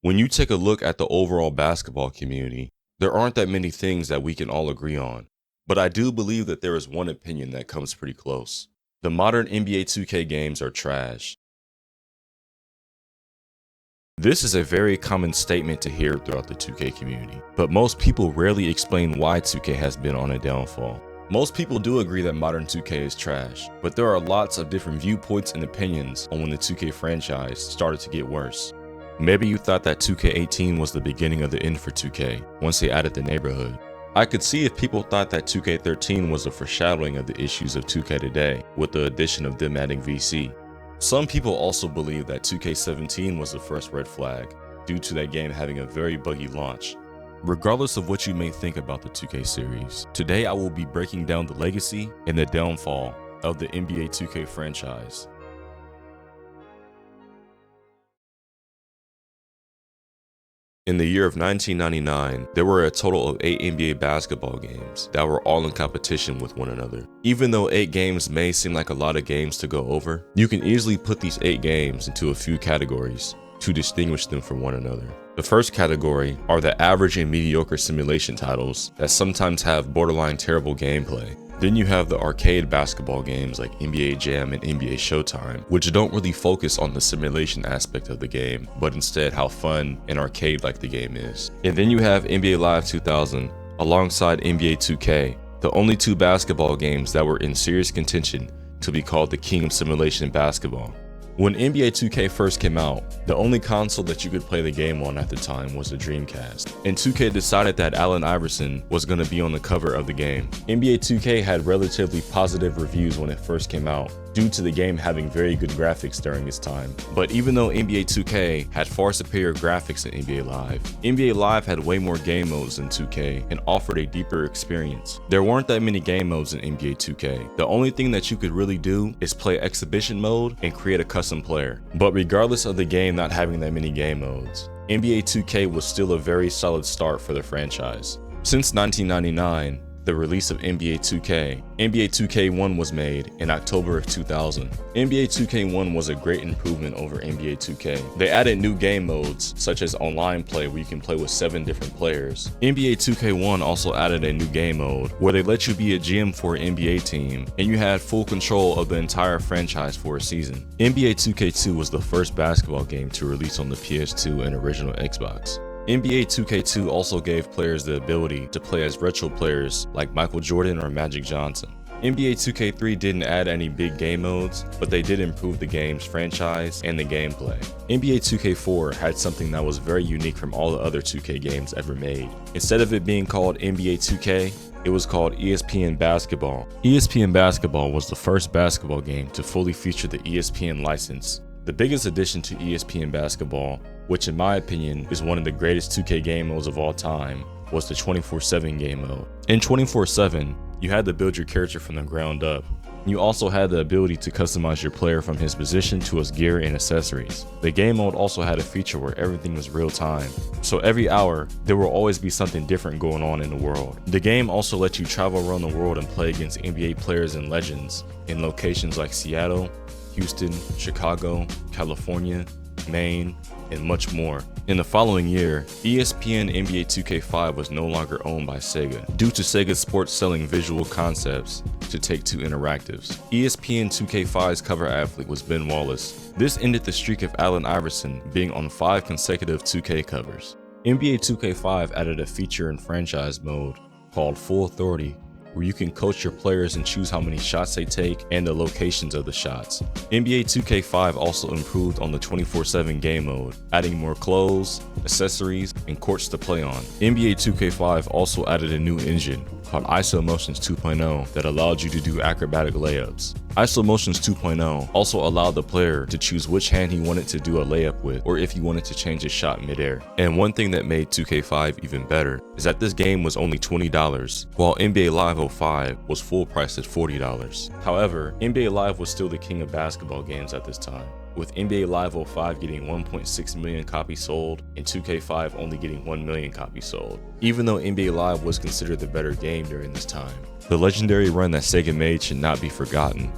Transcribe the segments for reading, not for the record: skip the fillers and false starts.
When you take a look at the overall basketball community, there aren't that many things that we can all agree on. But I do believe that there is one opinion that comes pretty close. The modern NBA 2K games are trash. This is a very common statement to hear throughout the 2K community, but most people rarely explain why 2K has been on a downfall. Most people do agree that modern 2K is trash, but there are lots of different viewpoints and opinions on when the 2K franchise started to get worse. Maybe you thought that 2K18 was the beginning of the end for 2K once they added the neighborhood. I could see if people thought that 2K13 was a foreshadowing of the issues of 2K today with the addition of them adding VC. Some people also believe that 2K17 was the first red flag due to that game having a very buggy launch. Regardless of what you may think about the 2K series, today I will be breaking down the legacy and the downfall of the NBA 2K franchise. In the year of 1999, there were a total of 8 NBA basketball games that were all in competition with one another. Even though 8 games may seem like a lot of games to go over, you can easily put these 8 games into a few categories to distinguish them from one another. The first category are the average and mediocre simulation titles that sometimes have borderline terrible gameplay. Then you have the arcade basketball games like NBA Jam and NBA Showtime, which don't really focus on the simulation aspect of the game, but instead how fun and arcade-like the game is. And then you have NBA Live 2000 alongside NBA 2K, the only 2 basketball games that were in serious contention to be called the king of simulation basketball. When NBA 2K first came out, the only console that you could play the game on at the time was the Dreamcast, and 2K decided that Allen Iverson was going to be on the cover of the game. NBA 2K had relatively positive reviews when it first came out, due to the game having very good graphics during its time. But even though NBA 2K had far superior graphics than NBA Live, NBA Live had way more game modes than 2K and offered a deeper experience. There weren't that many game modes in NBA 2K. The only thing that you could really do is play exhibition mode and create a custom player. But regardless of the game not having that many game modes, NBA 2K was still a very solid start for the franchise. Since 1999, the release of NBA 2K, NBA 2K1 was made in October of 2000. NBA 2K1 was a great improvement over NBA 2K. They added new game modes, such as online play where you can play with 7 different players. NBA 2K1 also added a new game mode where they let you be a GM for an NBA team, and you had full control of the entire franchise for a season. NBA 2K2 was the first basketball game to release on the PS2 and original Xbox. NBA 2K2 also gave players the ability to play as retro players like Michael Jordan or Magic Johnson. NBA 2K3 didn't add any big game modes, but they did improve the game's franchise and the gameplay. NBA 2K4 had something that was very unique from all the other 2K games ever made. Instead of it being called NBA 2K, it was called ESPN Basketball. ESPN Basketball was the first basketball game to fully feature the ESPN license. The biggest addition to ESPN Basketball, which in my opinion is one of the greatest 2K game modes of all time, was the 24/7 game mode. In 24/7, you had to build your character from the ground up. You also had the ability to customize your player from his position to his gear and accessories. The game mode also had a feature where everything was real time, so every hour there will always be something different going on in the world. The game also let you travel around the world and play against NBA players and legends in locations like Seattle, Houston, Chicago, California, Maine, and much more. In the following year, ESPN NBA 2K5 was no longer owned by Sega, due to Sega Sports selling visual concepts to Take-Two Interactives. ESPN 2K5's cover athlete was Ben Wallace. This ended the streak of Allen Iverson being on 5 consecutive 2K covers. NBA 2K5 added a feature in franchise mode called Full Authority, where you can coach your players and choose how many shots they take and the locations of the shots. NBA 2K5 also improved on the 24/7 game mode, adding more clothes, accessories, and courts to play on. NBA 2K5 also added a new engine called ISO Motions 2.0 that allowed you to do acrobatic layups. ISO Motions 2.0 also allowed the player to choose which hand he wanted to do a layup with, or if he wanted to change his shot midair. And one thing that made 2K5 even better is that this game was only $20, while NBA Live 05 was full price at $40. However, NBA Live was still the king of basketball games at this time, with NBA Live 05 getting 1.6 million copies sold and 2K5 only getting 1 million copies sold. Even though NBA Live was considered the better game during this time, the legendary run that Sega made should not be forgotten.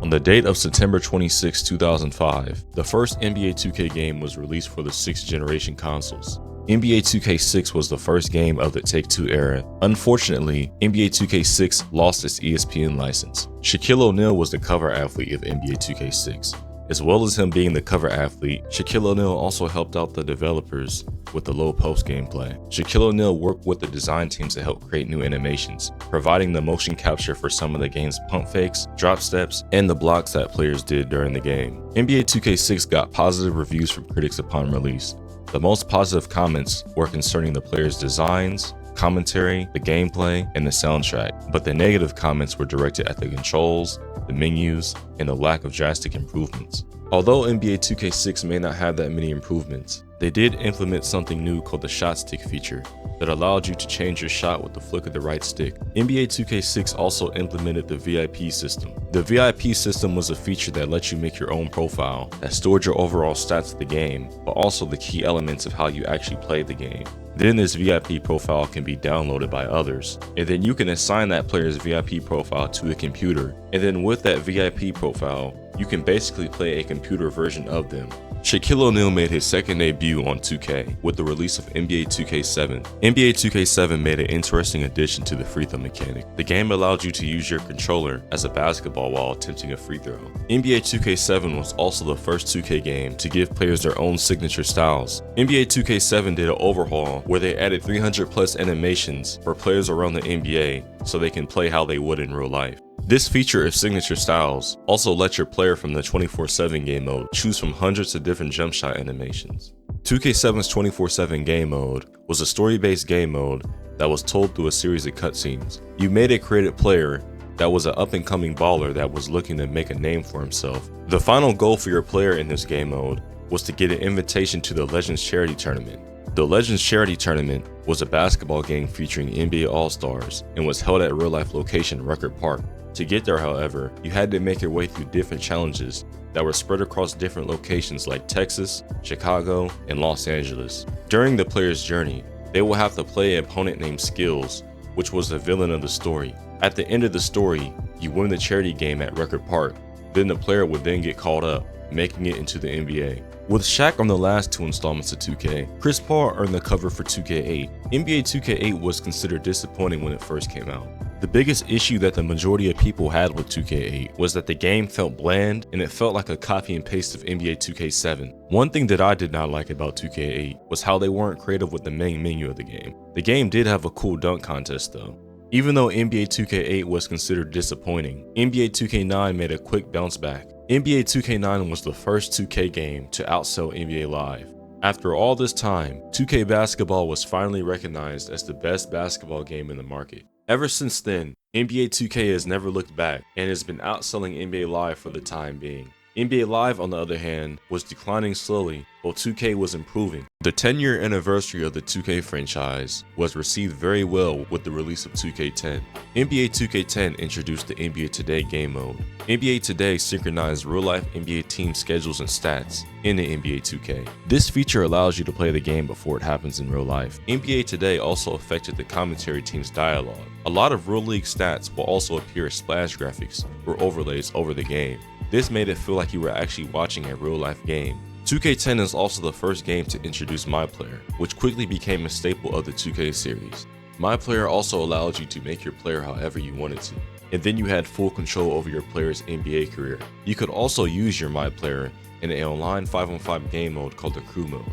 On the date of September 26, 2005, the first NBA 2K game was released for the 6th generation consoles. NBA 2K6 was the first game of the Take-Two era. Unfortunately, NBA 2K6 lost its ESPN license. Shaquille O'Neal was the cover athlete of NBA 2K6. As well as him being the cover athlete, Shaquille O'Neal also helped out the developers with the low post gameplay. Shaquille O'Neal worked with the design teams to help create new animations, providing the motion capture for some of the game's pump fakes, drop steps, and the blocks that players did during the game. NBA 2K6 got positive reviews from critics upon release. The most positive comments were concerning the players' designs, commentary, the gameplay, and the soundtrack, but the negative comments were directed at the controls, the menus, and the lack of drastic improvements. Although NBA 2K6 may not have that many improvements, they did implement something new called the shot stick feature that allowed you to change your shot with the flick of the right stick. NBA 2K6 also implemented the VIP system. The VIP system was a feature that lets you make your own profile that stored your overall stats of the game, but also the key elements of how you actually played the game. Then this VIP profile can be downloaded by others, and then you can assign that player's VIP profile to a computer, and then with that VIP profile, you can basically play a computer version of them. Shaquille O'Neal made his second debut on 2K with the release of NBA 2K7. NBA 2K7 made an interesting addition to the free throw mechanic. The game allowed you to use your controller as a basketball while attempting a free throw. NBA 2K7 was also the first 2K game to give players their own signature styles. NBA 2K7 did an overhaul where they added 300 plus animations for players around the NBA so they can play how they would in real life. This feature of signature styles also lets your player from the 24/7 game mode choose from hundreds of different jump shot animations. 2K7's 24/7 game mode was a story-based game mode that was told through a series of cutscenes. You made a created player that was an up-and-coming baller that was looking to make a name for himself. The final goal for your player in this game mode was to get an invitation to the Legends Charity Tournament. The Legends Charity Tournament was a basketball game featuring NBA All-Stars and was held at real-life location Record Park. To get there, however, you had to make your way through different challenges that were spread across different locations like Texas, Chicago, and Los Angeles. During the player's journey, they will have to play an opponent named Skills, which was the villain of the story. At the end of the story, you win the charity game at Record Park. Then the player would then get called up, making it into the NBA. With Shaq on the last two installments of 2K, Chris Paul earned the cover for 2K8. NBA 2K8 was considered disappointing when it first came out. The biggest issue that the majority of people had with 2K8 was that the game felt bland and it felt like a copy and paste of NBA 2K7. One thing that I did not like about 2K8 was how they weren't creative with the main menu of the game. The game did have a cool dunk contest though. Even though NBA 2K8 was considered disappointing, NBA 2K9 made a quick bounce back. NBA 2K9 was the first 2K game to outsell NBA Live. After all this time, 2K Basketball was finally recognized as the best basketball game in the market. Ever since then, NBA 2K has never looked back and has been outselling NBA Live for the time being. NBA Live, on the other hand, was declining slowly while 2K was improving. The 10-year anniversary of the 2K franchise was received very well with the release of 2K10. NBA 2K10 introduced the NBA Today game mode. NBA Today synchronized real-life NBA team schedules and stats in the NBA 2K. This feature allows you to play the game before it happens in real life. NBA Today also affected the commentary team's dialogue. A lot of Real League stats will also appear as splash graphics or overlays over the game. This made it feel like you were actually watching a real-life game. 2K10 is also the first game to introduce MyPlayer, which quickly became a staple of the 2K series. MyPlayer also allowed you to make your player however you wanted to, and then you had full control over your player's NBA career. You could also use your MyPlayer in an online 5-on-5 game mode called the Crew Mode.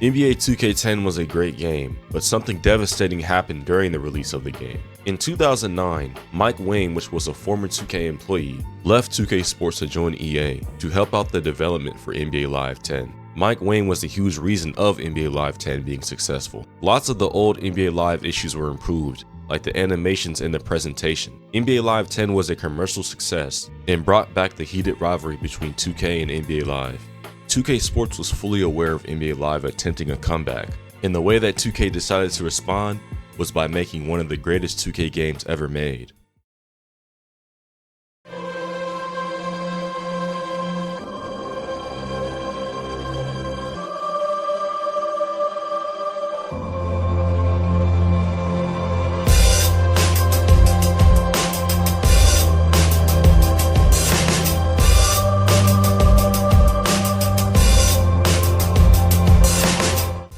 NBA 2K10 was a great game, but something devastating happened during the release of the game. In 2009, Mike Wang, which was a former 2K employee, left 2K Sports to join EA to help out the development for NBA Live 10. Mike Wang was the huge reason of NBA Live 10 being successful. Lots of the old NBA Live issues were improved, like the animations and the presentation. NBA Live 10 was a commercial success and brought back the heated rivalry between 2K and NBA Live. 2K Sports was fully aware of NBA Live attempting a comeback, and the way that 2K decided to respond was by making one of the greatest 2K games ever made.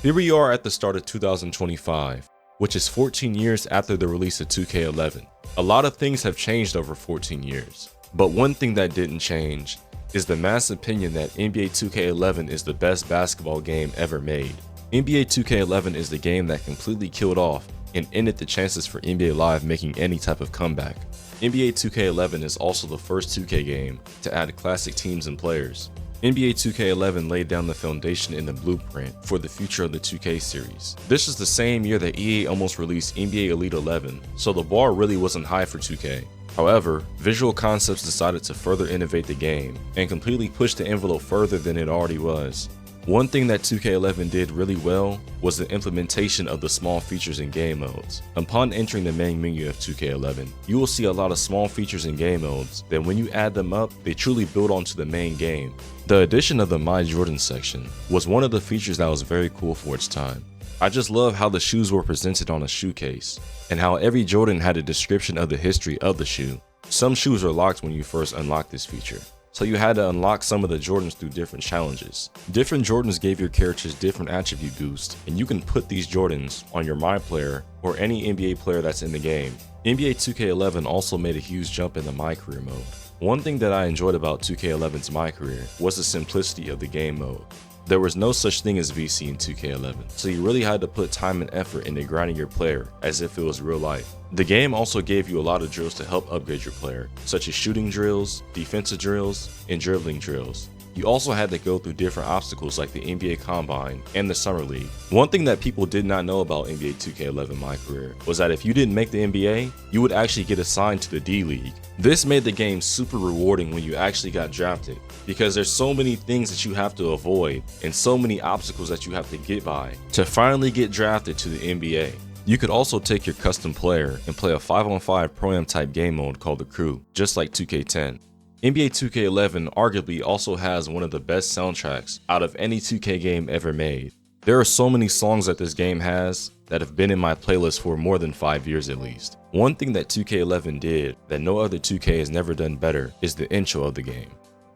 Here we are at the start of 2025, which is 14 years after the release of 2K11. A lot of things have changed over 14 years, but one thing that didn't change is the mass opinion that NBA 2K11 is the best basketball game ever made. NBA 2K11 is the game that completely killed off and ended the chances for NBA Live making any type of comeback. NBA 2K11 is also the first 2K game to add classic teams and players. NBA 2K11 laid down the foundation in the blueprint for the future of the 2K series. This is the same year that EA almost released NBA Elite 11, so the bar really wasn't high for 2K. However, Visual Concepts decided to further innovate the game and completely push the envelope further than it already was. One thing that 2K11 did really well was the implementation of the small features in game modes. Upon entering the main menu of 2K11, you will see a lot of small features in game modes that when you add them up, they truly build onto the main game. The addition of the My Jordan section was one of the features that was very cool for its time. I just love how the shoes were presented on a shoe case, and how every Jordan had a description of the history of the shoe. Some shoes are locked when you first unlock this feature, so you had to unlock some of the Jordans through different challenges. Different Jordans gave your characters different attribute boosts, and you can put these Jordans on your My Player or any NBA player that's in the game. NBA 2K11 also made a huge jump in the My Career mode. One thing that I enjoyed about 2K11's My Career was the simplicity of the game mode. There was no such thing as VC in 2K11, so you really had to put time and effort into grinding your player as if it was real life. The game also gave you a lot of drills to help upgrade your player, such as shooting drills, defensive drills, and dribbling drills. You also had to go through different obstacles like the NBA Combine and the Summer League. One thing that people did not know about NBA 2K11 My Career was that if you didn't make the NBA, you would actually get assigned to the D League. This made the game super rewarding when you actually got drafted, because there's so many things that you have to avoid and so many obstacles that you have to get by to finally get drafted to the NBA. You could also take your custom player and play a 5-on-5 Pro-Am type game mode called The Crew, just like 2K10. NBA 2K11 arguably also has one of the best soundtracks out of any 2K game ever made. There are so many songs that this game has that have been in my playlist for more than 5 years at least. One thing that 2K11 did that no other 2K has never done better is the intro of the game.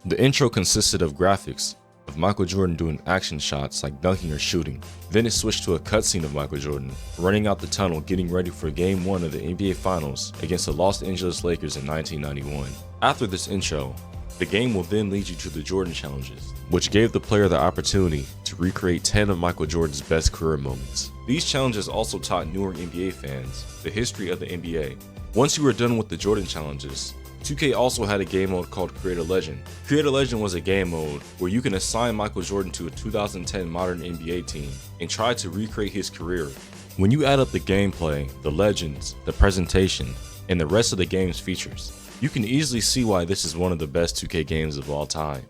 The intro consisted of graphics of Michael Jordan doing action shots like dunking or shooting. Then it switched to a cutscene of Michael Jordan running out the tunnel getting ready for Game 1 of the NBA Finals against the Los Angeles Lakers in 1991. After this intro, the game will then lead you to the Jordan challenges, which gave the player the opportunity to recreate 10 of Michael Jordan's best career moments. These challenges also taught newer NBA fans the history of the NBA. Once you were done with the Jordan challenges, 2K also had a game mode called Create a Legend. Create a Legend was a game mode where you can assign Michael Jordan to a 2010 modern NBA team and try to recreate his career. When you add up the gameplay, the legends, the presentation, and the rest of the game's features, you can easily see why this is one of the best 2K games of all time.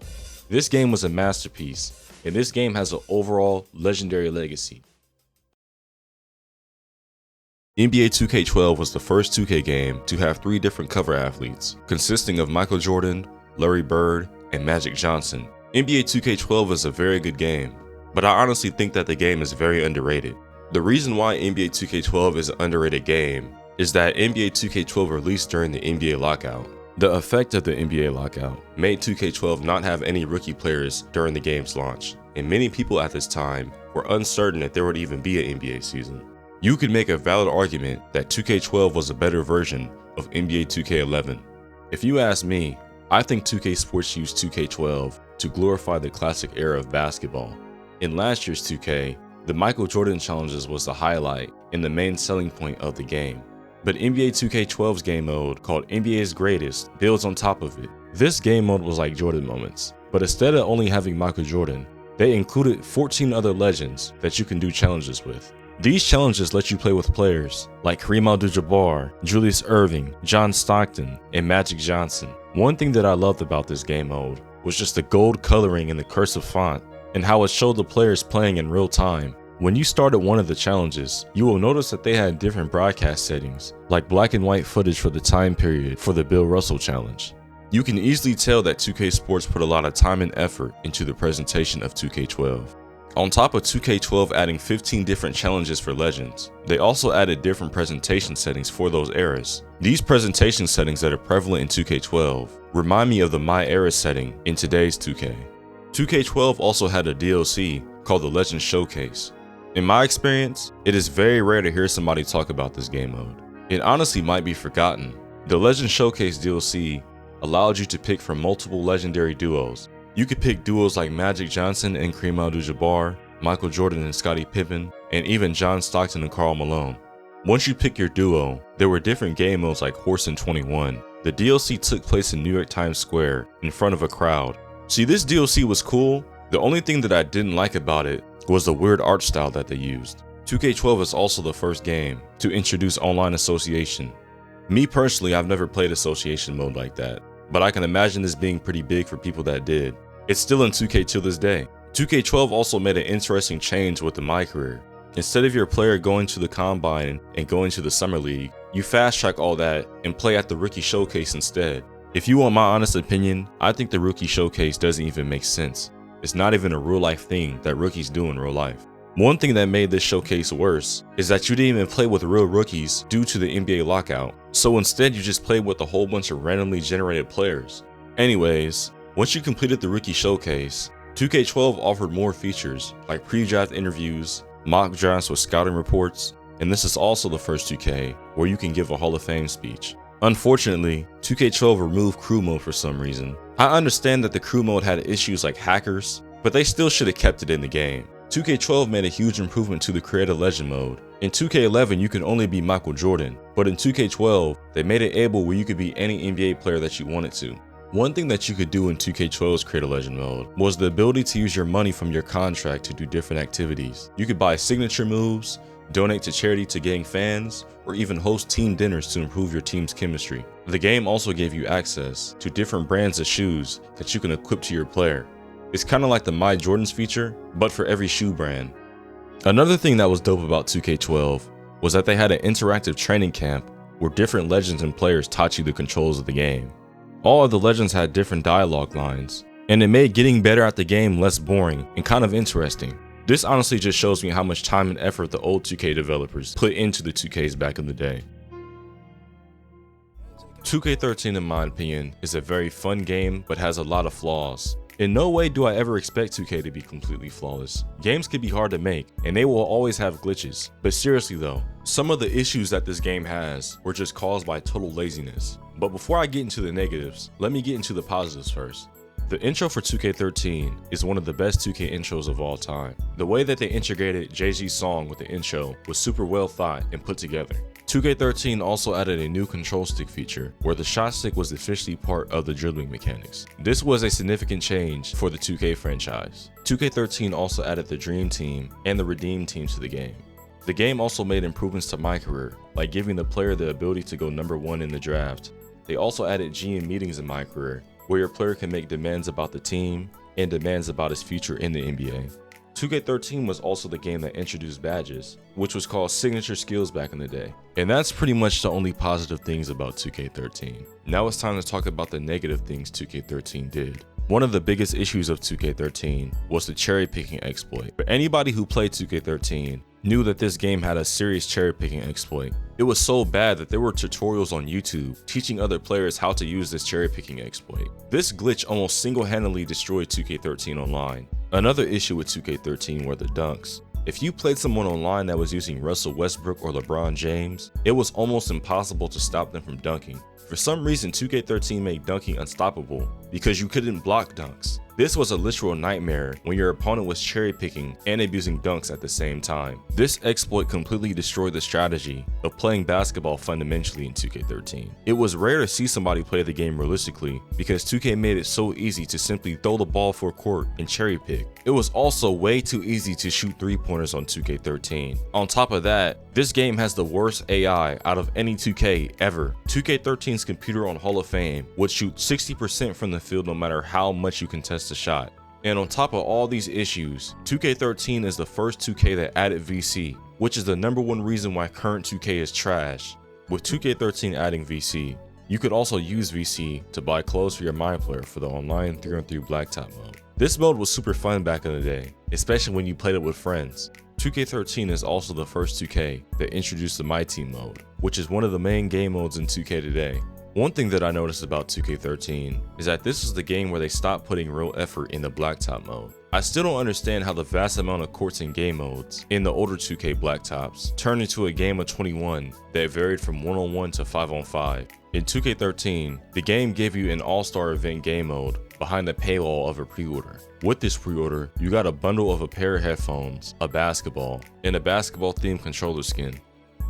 This game was a masterpiece, and this game has an overall legendary legacy. NBA 2K12 was the first 2K game to have 3 different cover athletes, consisting of Michael Jordan, Larry Bird, and Magic Johnson. NBA 2K12 is a very good game, but I honestly think that the game is very underrated. The reason why NBA 2K12 is an underrated game is that NBA 2K12 released during the NBA lockout. The effect of the NBA lockout made 2K12 not have any rookie players during the game's launch, and many people at this time were uncertain if there would even be an NBA season. You could make a valid argument that 2K12 was a better version of NBA 2K11. If you ask me, I think 2K Sports used 2K12 to glorify the classic era of basketball. In last year's 2K, the Michael Jordan challenges was the highlight and the main selling point of the game. But NBA 2K12's game mode, called NBA's Greatest, builds on top of it. This game mode was like Jordan moments, but instead of only having Michael Jordan, they included 14 other legends that you can do challenges with. These challenges let you play with players like Kareem Abdul-Jabbar, Julius Erving, John Stockton, and Magic Johnson. One thing that I loved about this game mode was just the gold coloring in the cursive font and how it showed the players playing in real time. When you started one of the challenges, you will notice that they had different broadcast settings, like black and white footage for the time period for the Bill Russell challenge. You can easily tell that 2K Sports put a lot of time and effort into the presentation of 2K12. On top of 2K12 adding 15 different challenges for legends, they also added different presentation settings for those eras. These presentation settings that are prevalent in 2K12 remind me of the My Era setting in today's 2K. 2K12 also had a DLC called the Legends Showcase. In my experience, it is very rare to hear somebody talk about this game mode. It honestly might be forgotten. The Legend Showcase DLC allowed you to pick from multiple legendary duos. You could pick duos like Magic Johnson and Kareem Abdul-Jabbar, Michael Jordan and Scottie Pippen, and even John Stockton and Karl Malone. Once you pick your duo, there were different game modes like Horse and 21. The DLC took place in New York Times Square in front of a crowd. See, this DLC was cool. The only thing that I didn't like about it was the weird art style that they used. 2K12 is also the first game to introduce online association. Me personally, I've never played association mode like that, but I can imagine this being pretty big for people that did. It's still in 2K to this day. 2K12 also made an interesting change with the My Career. Instead of your player going to the Combine and going to the Summer League, you fast track all that and play at the Rookie Showcase instead. If you want my honest opinion, I think the Rookie Showcase doesn't even make sense. It's not even a real life thing that rookies do in real life. One thing that made this showcase worse is that you didn't even play with real rookies due to the NBA lockout. So instead you just played with a whole bunch of randomly generated players. Anyways, once you completed the Rookie Showcase, 2K12 offered more features like pre-draft interviews, mock drafts with scouting reports, and this is also the first 2K where you can give a Hall of Fame speech. Unfortunately, 2K12 removed crew mode for some reason. I understand that the crew mode had issues like hackers, but they still should have kept it in the game. 2K12 made a huge improvement to the Create a Legend mode. In 2K11 you can only be Michael Jordan, but in 2K12 they made it able where you could be any NBA player that you wanted to. One thing that you could do in 2K12's Create a Legend mode was the ability to use your money from your contract to do different activities. You could buy signature moves, donate to charity to gain fans, or even host team dinners to improve your team's chemistry. The game also gave you access to different brands of shoes that you can equip to your player. It's kind of like the My Jordans feature, but for every shoe brand. Another thing that was dope about 2K12 was that they had an interactive training camp where different legends and players taught you the controls of the game. All of the legends had different dialogue lines, and it made getting better at the game less boring and kind of interesting. This honestly just shows me how much time and effort the old 2K developers put into the 2Ks back in the day. 2K13 in my opinion is a very fun game but has a lot of flaws. In no way do I ever expect 2K to be completely flawless. Games can be hard to make, and they will always have glitches. But seriously though, some of the issues that this game has were just caused by total laziness. But before I get into the negatives, let me get into the positives first. The intro for 2K13 is one of the best 2K intros of all time. The way that they integrated Jay-Z's song with the intro was super well thought and put together. 2K13 also added a new control stick feature where the shot stick was officially part of the dribbling mechanics. This was a significant change for the 2K franchise. 2K13 also added the Dream Team and the Redeem Team to the game. The game also made improvements to My Career, like giving the player the ability to go #1 in the draft. They also added GM meetings in My Career, where your player can make demands about the team and demands about his future in the NBA. 2K13 was also the game that introduced badges, which was called Signature Skills back in the day. And that's pretty much the only positive things about 2K13. Now it's time to talk about the negative things 2K13 did. One of the biggest issues of 2K13 was the cherry picking exploit. For anybody who played 2K13 knew that this game had a serious cherry picking exploit. It was so bad that there were tutorials on YouTube teaching other players how to use this cherry picking exploit. This glitch almost single-handedly destroyed 2K13 online. Another issue with 2K13 were the dunks. If you played someone online that was using Russell Westbrook or LeBron James, it was almost impossible to stop them from dunking. For some reason, 2K13 made dunking unstoppable because you couldn't block dunks. This was a literal nightmare when your opponent was cherry picking and abusing dunks at the same time. This exploit completely destroyed the strategy of playing basketball fundamentally in 2K13. It was rare to see somebody play the game realistically because 2K made it so easy to simply throw the ball full court and cherry pick. It was also way too easy to shoot 3-pointers on 2K13. On top of that, this game has the worst AI out of any 2K ever. 2K13's computer on Hall of Fame would shoot 60% from the field no matter how much you contest a shot. And on top of all these issues, 2K13 is the first 2K that added VC, which is the #1 reason why current 2K is trash. With 2K13 adding VC, you could also use VC to buy clothes for your My Player for the online 3-on-3 blacktop mode. This mode was super fun back in the day, especially when you played it with friends. 2K13 is also the first 2K that introduced the My Team mode, which is one of the main game modes in 2K today. One thing that I noticed about 2K13 is that this is the game where they stopped putting real effort in the blacktop mode. I still don't understand how the vast amount of courts and game modes in the older 2K blacktops turned into a game of 21 that varied from 1-on-1 to 5-on-5. In 2K13, the game gave you an all-star event game mode behind the paywall of a pre-order. With this pre-order, you got a bundle of a pair of headphones, a basketball, and a basketball-themed controller skin.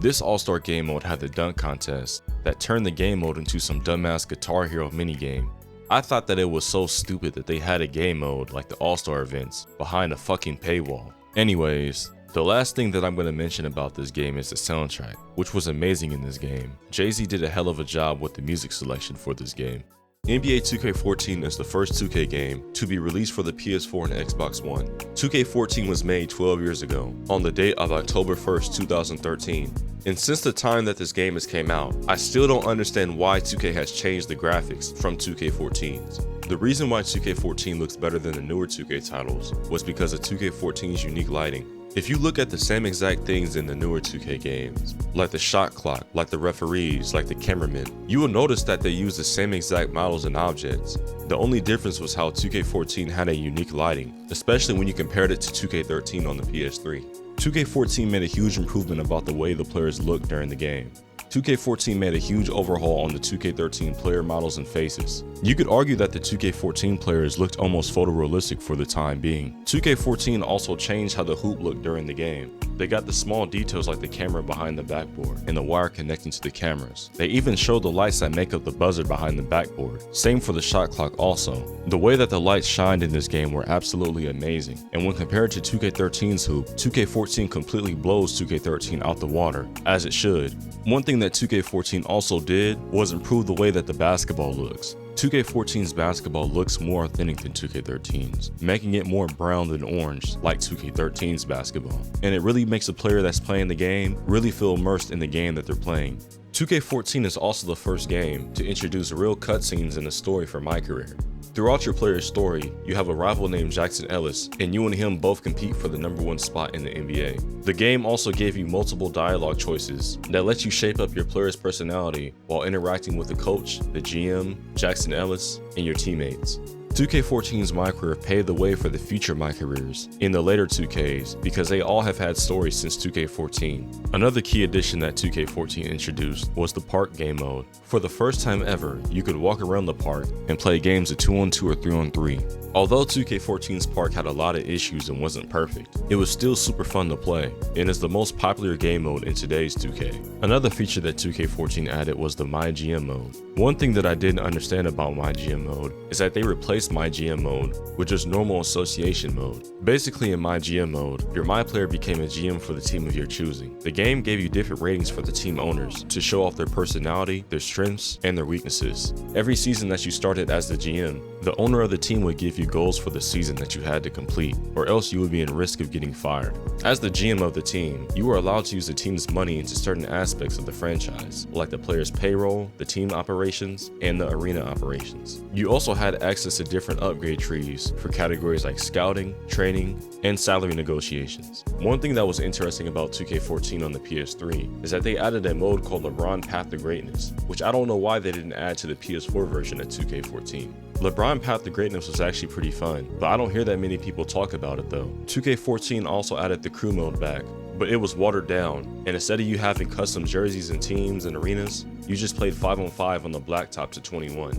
This all-star game mode had the dunk contest that turned the game mode into some dumbass Guitar Hero minigame. I thought that it was so stupid that they had a game mode like the all-star events behind a fucking paywall. Anyways, the last thing that I'm going to mention about this game is the soundtrack, which was amazing in this game. Jay-Z did a hell of a job with the music selection for this game. NBA 2K14 is the first 2K game to be released for the PS4 and Xbox One. 2K14 was made 12 years ago, on the date of October 1st, 2013. And since the time that this game has came out, I still don't understand why 2K has changed the graphics from 2K14's. The reason why 2K14 looks better than the newer 2K titles was because of 2K14's unique lighting. If you look at the same exact things in the newer 2K games, like the shot clock, like the referees, like the cameramen, you will notice that they use the same exact models and objects. The only difference was how 2K14 had a unique lighting, especially when you compared it to 2K13 on the PS3. 2K14 made a huge improvement about the way the players looked during the game. 2K14 made a huge overhaul on the 2K13 player models and faces. You could argue that the 2K14 players looked almost photorealistic for the time being. 2K14 also changed how the hoop looked during the game. They got the small details like the camera behind the backboard and the wire connecting to the cameras. They even showed the lights that make up the buzzer behind the backboard. Same for the shot clock also. The way that the lights shined in this game were absolutely amazing. And when compared to 2K13's hoop, 2K14 completely blows 2K13 out the water, as it should. One thing that 2K14 also did was improve the way that the basketball looks. 2K14's basketball looks more authentic than 2K13's, making it more brown than orange like 2K13's basketball. And it really makes a player that's playing the game really feel immersed in the game that they're playing. 2K14 is also the first game to introduce real cutscenes in the story for My Career. Throughout your player's story, you have a rival named Jackson Ellis, and you and him both compete for the #1 spot in the NBA. The game also gave you multiple dialogue choices that let you shape up your player's personality while interacting with the coach, the GM, Jackson Ellis, and your teammates. 2K14's My Career paved the way for the future My Careers in the later 2Ks because they all have had stories since 2K14. Another key addition that 2K14 introduced was the park game mode. For the first time ever, you could walk around the park and play games of 2-on-2 or 3-on-3. Although 2K14's park had a lot of issues and wasn't perfect, it was still super fun to play and is the most popular game mode in today's 2K. Another feature that 2K14 added was the My GM mode. One thing that I didn't understand about My GM mode is that they replaced My GM mode with just normal association mode. Basically in My GM mode, your My player became a GM for the team of your choosing. The game gave you different ratings for the team owners to show off their personality, their strengths, and their weaknesses. Every season that you started as the GM, the owner of the team would give you goals for the season that you had to complete, or else you would be in risk of getting fired. As the GM of the team, you were allowed to use the team's money into certain aspects of the franchise, like the player's payroll, the team operations, and the arena operations. You also had access to different upgrade trees for categories like scouting, training, and salary negotiations. One thing that was interesting about 2K14 on the PS3 is that they added a mode called LeBron Path to Greatness, which I don't know why they didn't add to the PS4 version of 2K14. LeBron Path to Greatness was actually pretty fun, but I don't hear that many people talk about it though. 2K14 also added the crew mode back, but it was watered down, and instead of you having custom jerseys and teams and arenas, you just played 5-on-5 on the blacktop to 21.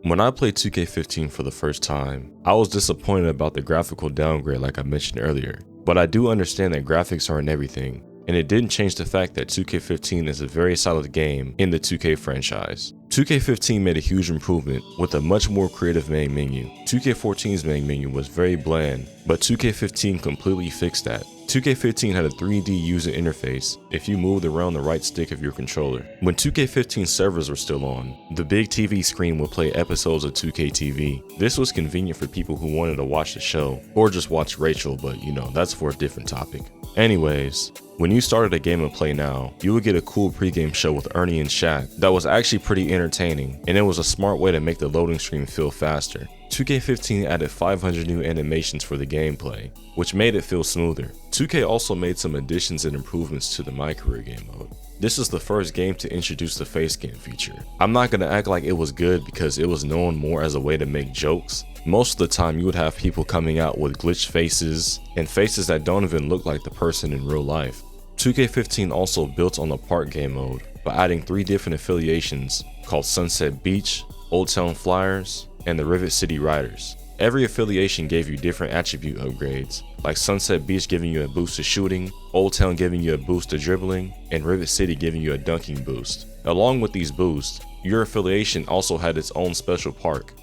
When I played 2K15 for the first time, I was disappointed about the graphical downgrade like I mentioned earlier, but I do understand that graphics aren't everything, and it didn't change the fact that 2K15 is a very solid game in the 2K franchise. 2K15 made a huge improvement with a much more creative main menu. 2K14's main menu was very bland, but 2K15 completely fixed that. 2K15 had a 3D user interface if you moved around the right stick of your controller. When 2K15 servers were still on, the big TV screen would play episodes of 2KTV. This was convenient for people who wanted to watch the show, or just watch Rachel, but you know, that's for a different topic. Anyways, when you started a game of Play Now, you would get a cool pregame show with Ernie and Shaq that was actually pretty entertaining, and it was a smart way to make the loading screen feel faster. 2K15 added 500 new animations for the gameplay, which made it feel smoother. 2K also made some additions and improvements to the My Career game mode. This is the first game to introduce the face scan feature. I'm not gonna act like it was good because it was known more as a way to make jokes. Most of the time you would have people coming out with glitched faces and faces that don't even look like the person in real life. 2K15 also built on the park game mode by adding 3 different affiliations called Sunset Beach, Old Town Flyers, and the Rivet City Riders. Every affiliation gave you different attribute upgrades, like Sunset Beach giving you a boost to shooting, Old Town giving you a boost to dribbling, and Rivet City giving you a dunking boost. Along with these boosts, your affiliation also had its own special park.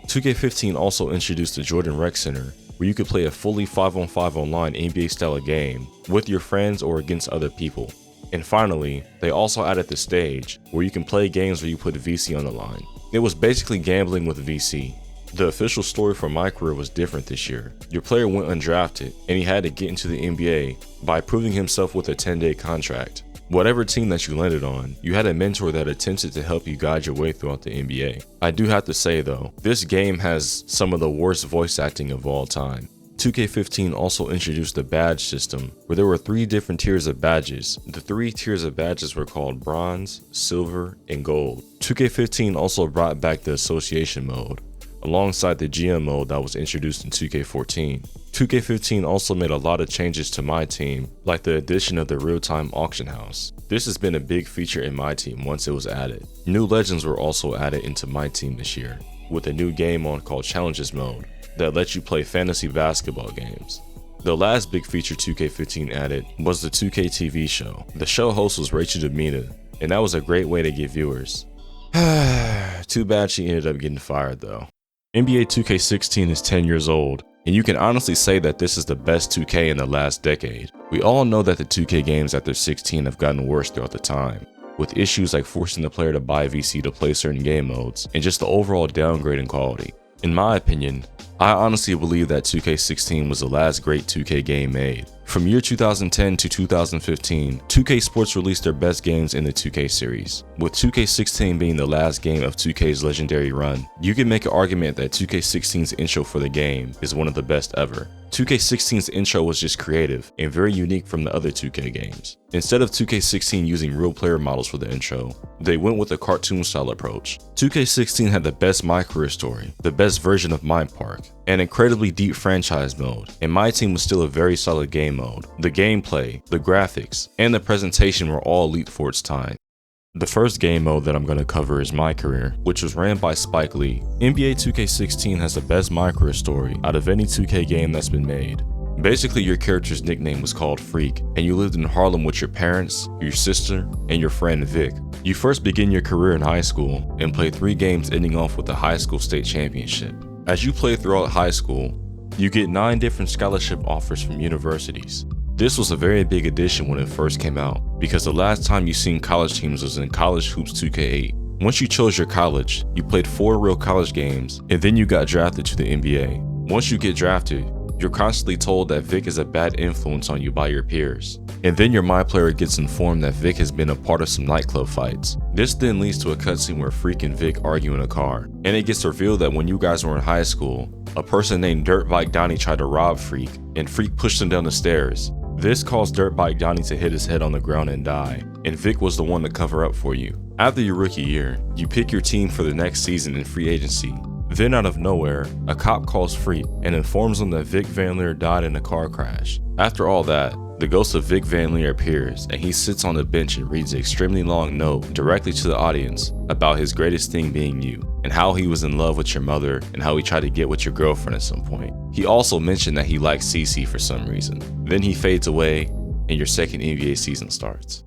2K15 also introduced the Jordan Rec Center, where you could play a fully 5-on-5 online NBA style game with your friends or against other people. And finally, they also added the stage, where you can play games where you put VC on the line. It was basically gambling with VC. The official story for My Career was different this year. Your player went undrafted, and he had to get into the NBA by proving himself with a 10-day contract. Whatever team that you landed on, you had a mentor that attempted to help you guide your way throughout the NBA. I do have to say though, this game has some of the worst voice acting of all time. 2K15 also introduced the badge system, where there were 3 different tiers of badges. The 3 tiers of badges were called Bronze, Silver, and Gold. 2K15 also brought back the Association mode, alongside the GM mode that was introduced in 2K14. 2K15 also made a lot of changes to My Team, like the addition of the real-time auction house. This has been a big feature in My Team once it was added. New legends were also added into My Team this year, with a new game mode called Challenges mode that lets you play fantasy basketball games. The last big feature 2K15 added was the 2KTV show. The show host was Rachel Demita, and that was a great way to get viewers. Too bad she ended up getting fired though. NBA 2K16 is 10 years old, and you can honestly say that this is the best 2K in the last decade. We all know that the 2K games after 16 have gotten worse throughout the time, with issues like forcing the player to buy VC to play certain game modes, and just the overall downgrade in quality. In my opinion, I honestly believe that 2K16 was the last great 2K game made. From year 2010 to 2015, 2K Sports released their best games in the 2K series, with 2K16 being the last game of 2K's legendary run. You can make an argument that 2K16's intro for the game is one of the best ever. 2K16's intro was just creative and very unique from the other 2K games. Instead of 2K16 using real player models for the intro, they went with a cartoon style approach. 2K16 had the best My Career story, the best version of My Park, an incredibly deep franchise mode, and My Team was still a very solid game mode. The gameplay, the graphics, and the presentation were all elite for its time. The first game mode that I'm going to cover is My Career, which was ran by Spike Lee. NBA 2K16 has the best My Career story out of any 2K game that's been made. Basically, your character's nickname was called Freak, and you lived in Harlem with your parents, your sister, and your friend Vic. You first begin your career in high school and play 3 games ending off with the high school state championship. As you play throughout high school, you get 9 different scholarship offers from universities. This was a very big addition when it first came out, because the last time you seen college teams was in College Hoops 2K8. Once you chose your college, you played 4 real college games, and then you got drafted to the NBA. Once you get drafted, you're constantly told that Vic is a bad influence on you by your peers. And then your My Player gets informed that Vic has been a part of some nightclub fights. This then leads to a cutscene where Freak and Vic argue in a car, and it gets revealed that when you guys were in high school, a person named Dirtbike Donnie tried to rob Freak, and Freak pushed him down the stairs. This caused Dirtbike Donnie to hit his head on the ground and die, and Vic was the one to cover up for you. After your rookie year, you pick your team for the next season in free agency. Then out of nowhere, a cop calls Freak and informs him that Vic Van Leer died in a car crash. After all that, the ghost of Vic Van Leer appears, and he sits on the bench and reads an extremely long note directly to the audience about his greatest thing being you, and how he was in love with your mother, and how he tried to get with your girlfriend at some point. He also mentioned that he liked CC for some reason. Then he fades away, and your second NBA season starts.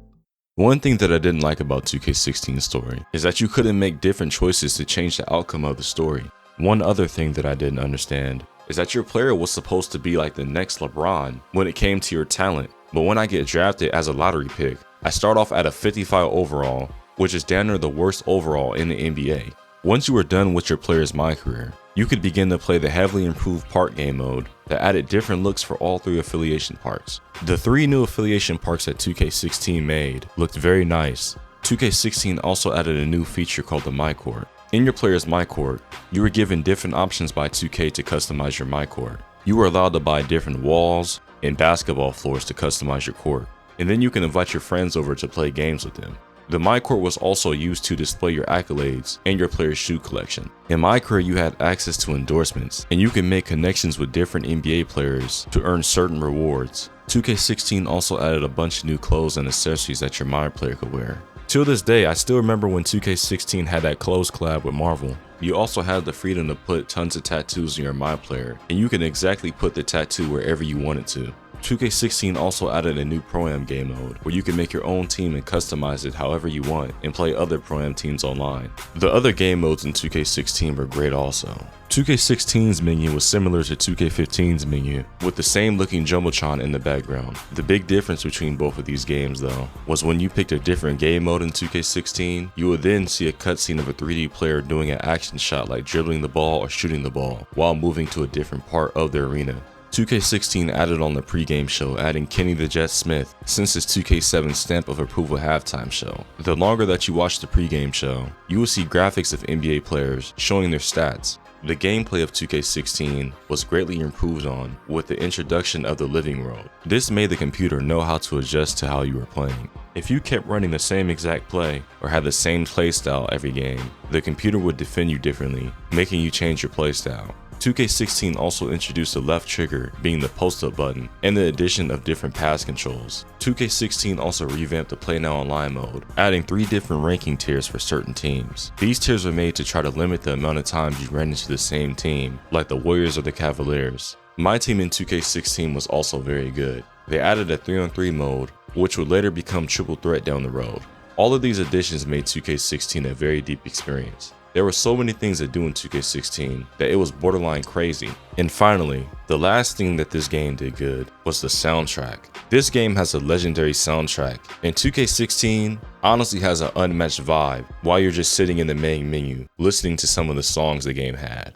One thing that I didn't like about 2K16's story is that you couldn't make different choices to change the outcome of the story. One other thing that I didn't understand is that your player was supposed to be like the next LeBron when it came to your talent, but when I get drafted as a lottery pick, I start off at a 55 overall, which is down near the worst overall in the NBA. Once you are done with your player's My Career, you could begin to play the heavily improved park game mode that added different looks for all 3 affiliation parks. The 3 new affiliation parks that 2K16 made looked very nice. 2K16 also added a new feature called the My Court. In your player's MyCourt, you were given different options by 2K to customize your MyCourt. You were allowed to buy different walls and basketball floors to customize your court, and then you can invite your friends over to play games with them. The MyCourt was also used to display your accolades and your player's shoe collection. In MyCourt, you had access to endorsements, and you can make connections with different NBA players to earn certain rewards. 2K16 also added a bunch of new clothes and accessories that your My player could wear. Till this day, I still remember when 2K16 had that clothes collab with Marvel. You also had the freedom to put tons of tattoos in your My player, and you can exactly put the tattoo wherever you wanted to. 2K16 also added a new Pro-Am game mode, where you can make your own team and customize it however you want and play other Pro-Am teams online. The other game modes in 2K16 were great also. 2K16's menu was similar to 2K15's menu, with the same looking Jumbotron in the background. The big difference between both of these games though, was when you picked a different game mode in 2K16, you would then see a cutscene of a 3D player doing an action shot like dribbling the ball or shooting the ball, while moving to a different part of the arena. 2K16 added on the pregame show, adding Kenny the Jet Smith since its 2K7 stamp of approval halftime show. The longer that you watch the pregame show, you will see graphics of NBA players showing their stats. The gameplay of 2K16 was greatly improved on with the introduction of the living world. This made the computer know how to adjust to how you were playing. If you kept running the same exact play or had the same playstyle every game, the computer would defend you differently, making you change your playstyle. 2K16 also introduced the left trigger being the post-up button and the addition of different pass controls. 2K16 also revamped the Play Now Online mode, adding 3 different ranking tiers for certain teams. These tiers were made to try to limit the amount of times you ran into the same team, like the Warriors or the Cavaliers. My team in 2K16 was also very good. They added a 3-on-3 mode, which would later become Triple Threat down the road. All of these additions made 2K16 a very deep experience. There were so many things to do in 2K16 that it was borderline crazy. And finally, the last thing that this game did good was the soundtrack. This game has a legendary soundtrack, and 2K16 honestly has an unmatched vibe while you're just sitting in the main menu, listening to some of the songs the game had.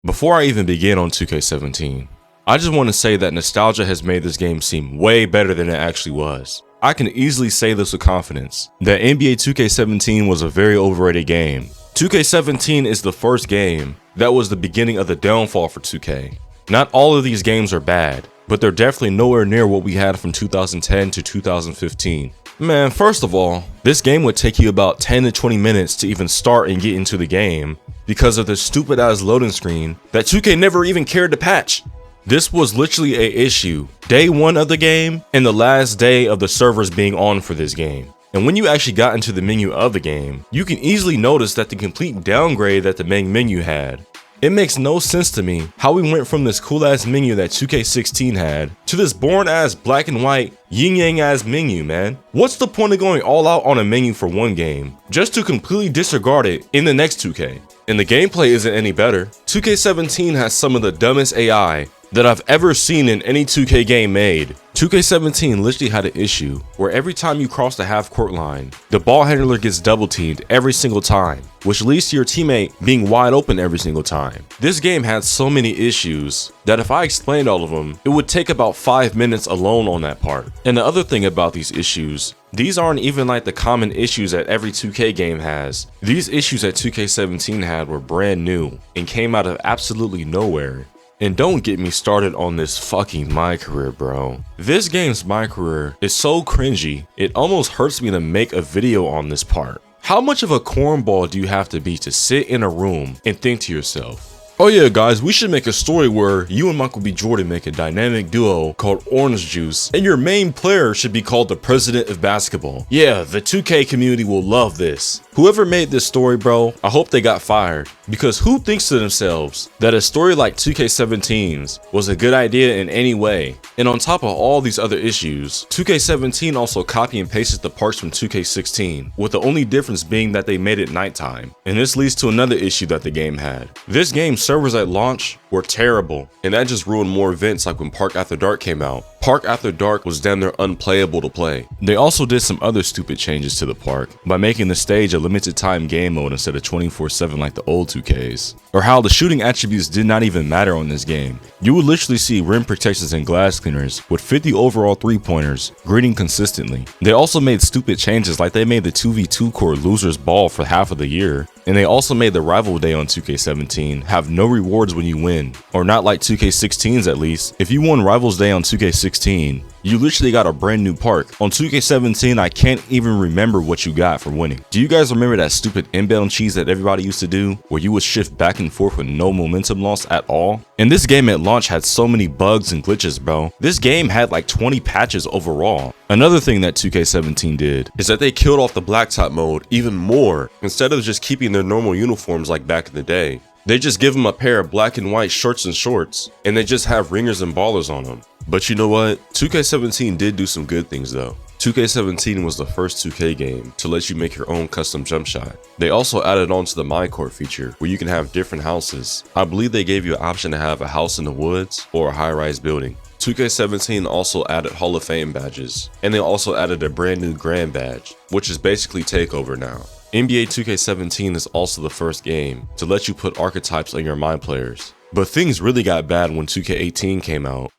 Before I even begin on 2K17, I just want to say that nostalgia has made this game seem way better than it actually was. I can easily say this with confidence, that NBA 2K17 was a very overrated game. 2K17 is the first game that was the beginning of the downfall for 2K. Not all of these games are bad, but they're definitely nowhere near what we had from 2010 to 2015. Man, first of all, this game would take you about 10 to 20 minutes to even start and get into the game because of the stupid ass loading screen that 2K never even cared to patch. This was literally a issue day 1 of the game and the last day of the servers being on for this game. And when you actually got into the menu of the game, you can easily notice that the complete downgrade that the main menu had. It makes no sense to me how we went from this cool ass menu that 2K16 had to this boring ass black and white yin yang ass menu, man. What's the point of going all out on a menu for one game just to completely disregard it in the next 2K? And the gameplay isn't any better. 2K17 has some of the dumbest AI that I've ever seen in any 2K game made. 2K17 literally had an issue where every time you cross the half-court line, the ball handler gets double-teamed every single time, which leads to your teammate being wide open every single time. This game had so many issues that if I explained all of them, it would take about 5 minutes alone on that part. And the other thing about these issues, these aren't even like the common issues that every 2K game has. These issues that 2K17 had were brand new and came out of absolutely nowhere. And don't get me started on this fucking My Career, bro. This game's My Career is so cringy, it almost hurts me to make a video on this part. How much of a cornball do you have to be to sit in a room and think to yourself, oh yeah guys, we should make a story where you and Michael B. Jordan make a dynamic duo called Orange Juice, and your main player should be called the President of Basketball. Yeah, the 2K community will love this. Whoever made this story, bro, I hope they got fired. Because who thinks to themselves that a story like 2K17's was a good idea in any way? And on top of all these other issues, 2K17 also copy and pasted the parts from 2K16, with the only difference being that they made it nighttime. And this leads to another issue that the game had. This game's servers at launch were terrible, and that just ruined more events like when Park After Dark came out. Park After Dark was damn near unplayable to play. They also did some other stupid changes to the park by making the stage a limited time game mode instead of 24/7 like the old 2Ks. Or how the shooting attributes did not even matter on this game. You would literally see rim protectors and glass cleaners with 50 overall 3-pointers greening consistently. They also made stupid changes like they made the 2v2 core losers ball for half of the year. And they also made the rival day on 2K17 have no rewards when you win, or not like 2K16's at least. If you won Rivals Day on 2K16, you literally got a brand new park. On 2K17, I can't even remember what you got for winning. Do you guys remember that stupid inbound cheese that everybody used to do, where you would shift back and forth with no momentum loss at all? And this game at launch had so many bugs and glitches, bro. This game had like 20 patches overall. Another thing that 2K17 did is that they killed off the blacktop mode even more. Instead of just keeping their normal uniforms like back in the day, they just give them a pair of black and white shorts and shorts, and they just have ringers and ballers on them. But you know what? 2K17 did do some good things though. 2K17 was the first 2K game to let you make your own custom jump shot. They also added on to the My Court feature where you can have different houses. I believe they gave you an option to have a house in the woods or a high-rise building. 2K17 also added Hall of Fame badges, and they also added a brand new Grand badge, which is basically TakeOver now. NBA 2K17 is also the first game to let you put archetypes on your My players. But things really got bad when 2K18 came out.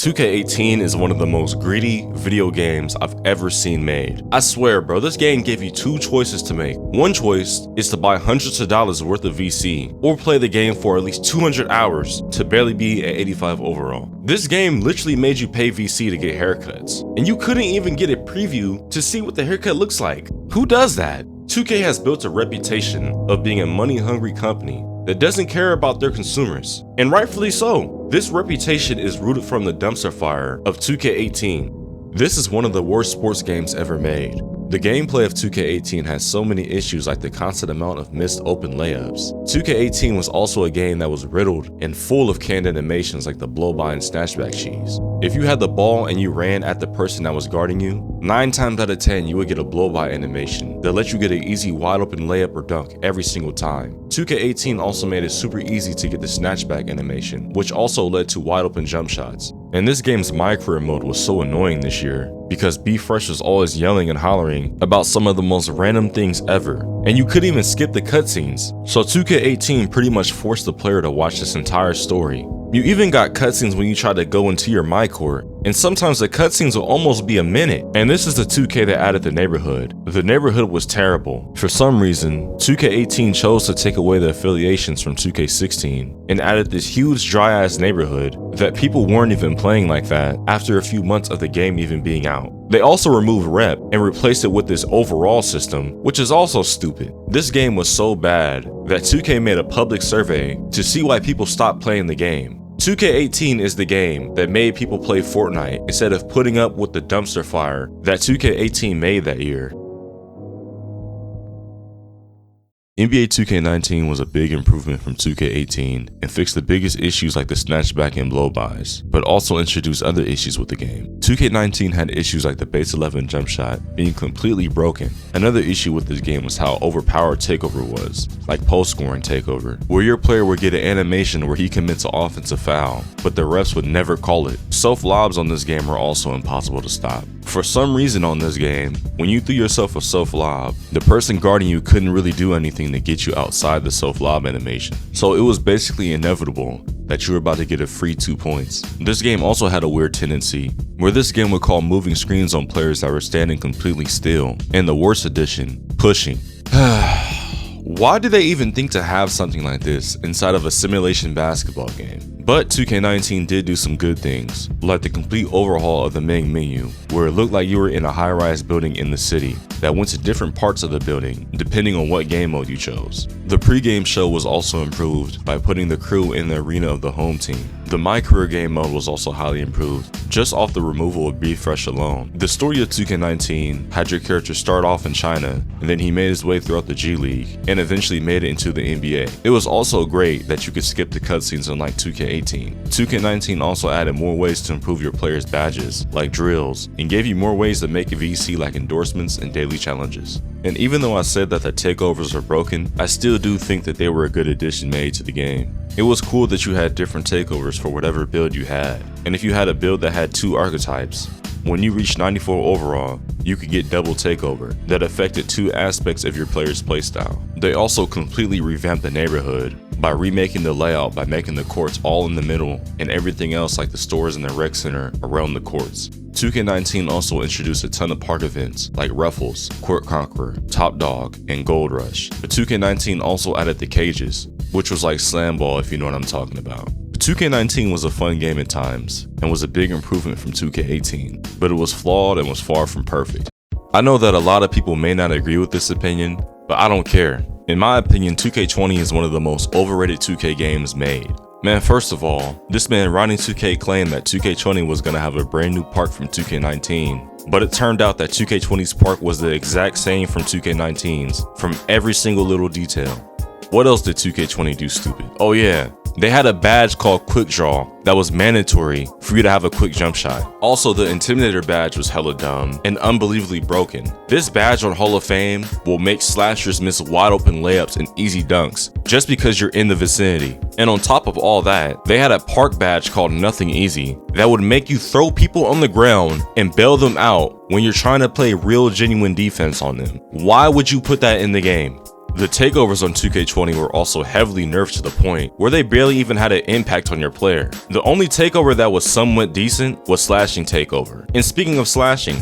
2K18 is one of the most greedy video games I've ever seen made. I swear, bro, this game gave you two choices to make. One choice is to buy hundreds of dollars worth of VC, or play the game for at least 200 hours to barely be at 85 overall. This game literally made you pay VC to get haircuts, and you couldn't even get a preview to see what the haircut looks like. Who does that? 2K has built a reputation of being a money-hungry company that doesn't care about their consumers, and rightfully so. This reputation is rooted from the dumpster fire of 2K18. This is one of the worst sports games ever made. The gameplay of 2K18 has so many issues like the constant amount of missed open layups. 2K18 was also a game that was riddled and full of canned animations like the blow-by and snatchback cheese. If you had the ball and you ran at the person that was guarding you, 9 times out of 10 you would get a blow-by animation that let you get an easy wide open layup or dunk every single time. 2K18 also made it super easy to get the snatchback animation, which also led to wide open jump shots. And this game's My Career mode was so annoying this year because B Fresh was always yelling and hollering about some of the most random things ever, and you couldn't even skip the cutscenes. So 2K18 pretty much forced the player to watch this entire story. You even got cutscenes when you tried to go into your My Court, and sometimes the cutscenes will almost be a minute. And this is the 2K that added the neighborhood. The neighborhood was terrible. For some reason, 2K18 chose to take away the affiliations from 2K16 and added this huge dry ass neighborhood that people weren't even playing like that after a few months of the game even being out. They also removed rep and replaced it with this overall system, which is also stupid. This game was so bad that 2K made a public survey to see why people stopped playing the game. 2K18 is the game that made people play Fortnite instead of putting up with the dumpster fire that 2K18 made that year. NBA 2K19 was a big improvement from 2K18 and fixed the biggest issues like the snatchback and blow-bys, but also introduced other issues with the game. 2K19 had issues like the base 11 jump shot being completely broken. Another issue with this game was how overpowered takeover was, like post-scoring takeover, where your player would get an animation where he commits an offensive foul, but the refs would never call it. Self lobs on this game are also impossible to stop. For some reason on this game, when you threw yourself a self lob, the person guarding you couldn't really do anything to get you outside the self lob animation. So it was basically inevitable that you were about to get a free 2 points. This game also had a weird tendency where this game would call moving screens on players that were standing completely still, and the worst addition, pushing. Why did they even think to have something like this inside of a simulation basketball game? But 2K19 did do some good things, like the complete overhaul of the main menu, where it looked like you were in a high-rise building in the city that went to different parts of the building depending on what game mode you chose. The pre-game show was also improved by putting the crew in the arena of the home team. The My Career game mode was also highly improved, just off the removal of Beef Fresh alone. The story of 2K19 had your character start off in China, and then he made his way throughout the G League, and eventually made it into the NBA. It was also great that you could skip the cutscenes unlike 2K18. 2K19 also added more ways to improve your players' badges, like drills, and gave you more ways to make a VC like endorsements and daily challenges. And even though I said that the takeovers are broken, I still do think that they were a good addition made to the game. It was cool that you had different takeovers for whatever build you had, and if you had a build that had 2 archetypes, when you reached 94 overall, you could get double takeover that affected 2 aspects of your player's playstyle. They also completely revamped the neighborhood by remaking the layout by making the courts all in the middle and everything else like the stores and the rec center around the courts. 2K19 also introduced a ton of park events like Ruffles, Court Conqueror, Top Dog, and Gold Rush. But 2K19 also added the cages, which was like Slam Ball if you know what I'm talking about. 2K19 was a fun game at times and was a big improvement from 2K18, but it was flawed and was far from perfect. I know that a lot of people may not agree with this opinion, but I don't care. In my opinion, 2K20 is one of the most overrated 2K games made. Man, first of all, this man Ronnie 2K claimed that 2K20 was gonna have a brand new park from 2K19, but it turned out that 2K20's park was the exact same from 2K19's, from every single little detail. What else did 2K20 do stupid? Oh yeah, they had a badge called Quick Draw that was mandatory for you to have a quick jump shot. Also, the Intimidator badge was hella dumb and unbelievably broken. This badge on Hall of Fame will make slashers miss wide open layups and easy dunks just because you're in the vicinity. And on top of all that, they had a park badge called Nothing Easy that would make you throw people on the ground and bail them out when you're trying to play real genuine defense on them. Why would you put that in the game? The takeovers on 2K20 were also heavily nerfed to the point where they barely even had an impact on your player. The only takeover that was somewhat decent was Slashing Takeover. And speaking of slashing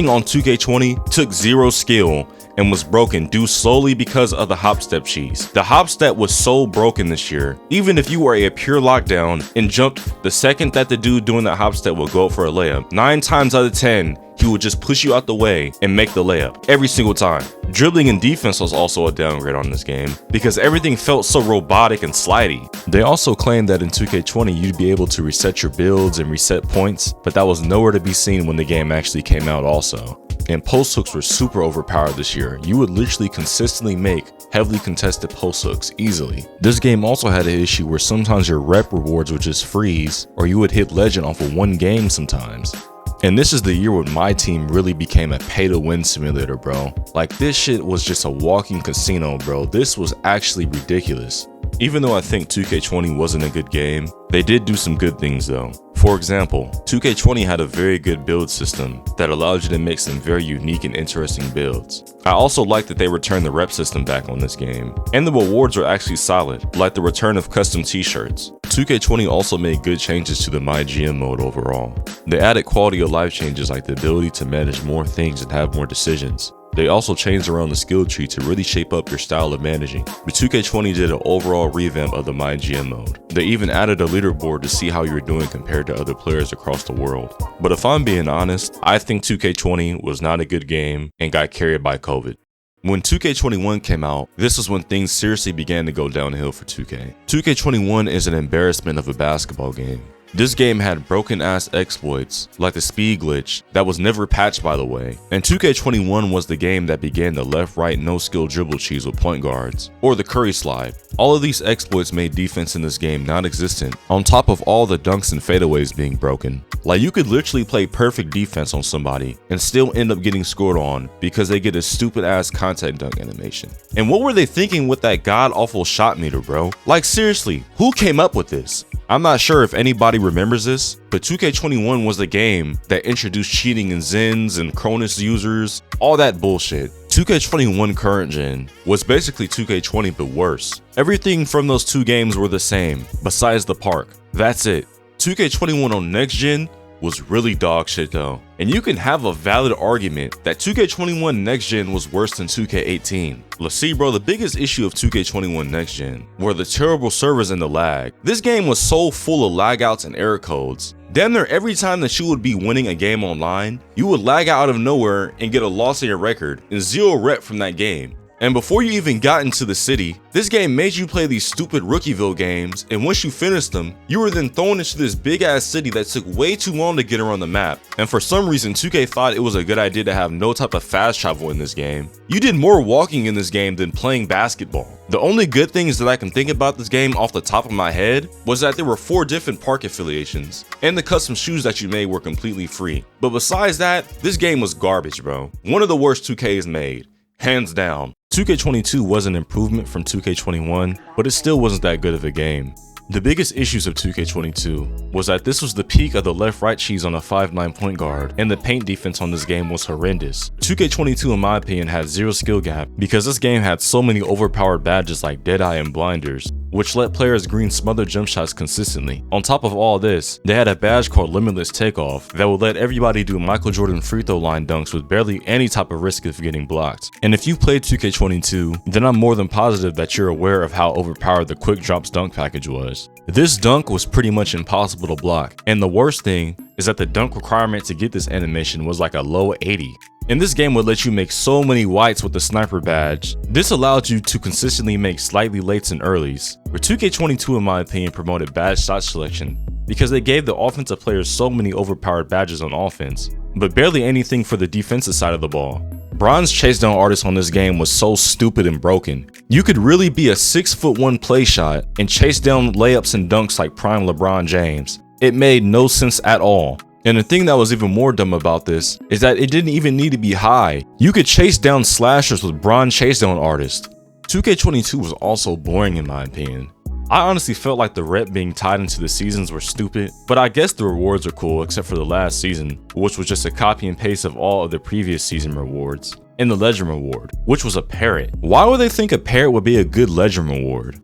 on 2K20 took 0 skill and was broken due solely because of the hop step cheese. The hop step was so broken this year, even if you were a pure lockdown and jumped the second that the dude doing that hop step would go up for a layup, 9 times out of 10, he would just push you out the way and make the layup every single time. Dribbling and defense was also a downgrade on this game because everything felt so robotic and slidey. They also claimed that in 2K20 you'd be able to reset your builds and reset points, but that was nowhere to be seen when the game actually came out also. And post hooks were super overpowered this year. You would literally consistently make heavily contested post hooks easily. This game also had an issue where sometimes your rep rewards would just freeze, or you would hit legend off of one game sometimes. And this is the year when my team really became a pay-to-win simulator, bro. Like, this shit was just a walking casino, bro. This was actually ridiculous. Even though I think 2K20 wasn't a good game, they did do some good things though. For example, 2K20 had a very good build system that allowed you to make some very unique and interesting builds. I also like that they returned the rep system back on this game, and the rewards are actually solid, like the return of custom t-shirts. 2K20 also made good changes to the MyGM mode overall. They added quality of life changes like the ability to manage more things and have more decisions. They also changed around the skill tree to really shape up your style of managing. But 2K20 did an overall revamp of the MyGM mode. They even added a leaderboard to see how you're doing compared to other players across the world. But if I'm being honest, I think 2K20 was not a good game and got carried by COVID. When 2K21 came out, this is when things seriously began to go downhill for 2K. 2K21 is an embarrassment of a basketball game. This game had broken ass exploits, like the speed glitch, that was never patched by the way, and 2K21 was the game that began the left-right no-skill dribble cheese with point guards, or the Curry slide. All of these exploits made defense in this game non-existent, on top of all the dunks and fadeaways being broken. Like, you could literally play perfect defense on somebody and still end up getting scored on because they get a stupid ass contact dunk animation. And what were they thinking with that god-awful shot meter, bro? Like, seriously, who came up with this? I'm not sure if anybody remembers this, but 2K21 was the game that introduced cheating in Zens and Cronus users, all that bullshit. 2K21 current gen was basically 2K20 but worse. Everything from those two games were the same, besides the park. That's it. 2K21 on next gen was really dog shit though. And you can have a valid argument that 2K21 next gen was worse than 2K18. Let's see, bro, the biggest issue of 2K21 next gen were the terrible servers and the lag. This game was so full of lag outs and error codes. Damn near every time that you would be winning a game online, you would lag out of nowhere and get a loss in your record and 0 rep from that game. And before you even got into the city, this game made you play these stupid Rookieville games, and once you finished them, you were then thrown into this big ass city that took way too long to get around the map. And for some reason, 2K thought it was a good idea to have no type of fast travel in this game. You did more walking in this game than playing basketball. The only good things that I can think about this game off the top of my head was that there were 4 different park affiliations, and the custom shoes that you made were completely free. But besides that, this game was garbage, bro. One of the worst 2Ks made, hands down. 2K22 was an improvement from 2K21, but it still wasn't that good of a game. The biggest issues of 2K22 was that this was the peak of the left-right cheese on a 5'9" point guard, and the paint defense on this game was horrendous. 2K22 in my opinion had zero skill gap because this game had so many overpowered badges like Deadeye and Blinders, which let players green smother jump shots consistently. On top of all this, they had a badge called Limitless Takeoff that would let everybody do Michael Jordan free throw line dunks with barely any type of risk of getting blocked. And if you've played 2K22, then I'm more than positive that you're aware of how overpowered the Quick Drops dunk package was. This dunk was pretty much impossible to block, and the worst thing is that the dunk requirement to get this animation was like a low 80. And this game would let you make so many whites with the sniper badge. This allowed you to consistently make slightly lates and earlies, where 2K22 in my opinion promoted bad shot selection because they gave the offensive players so many overpowered badges on offense, but barely anything for the defensive side of the ball. Bron's chase down artist on this game was so stupid and broken. You could really be a 6'1" play shot and chase down layups and dunks like prime LeBron James. It made no sense at all. And the thing that was even more dumb about this is that it didn't even need to be high. You could chase down slashers with Bron chase down artist. 2K22 was also boring in my opinion. I honestly felt like the rep being tied into the seasons were stupid, but I guess the rewards are cool except for the last season, which was just a copy and paste of all of the previous season rewards. And the Legend reward, which was a parrot. Why would they think a parrot would be a good Legend reward?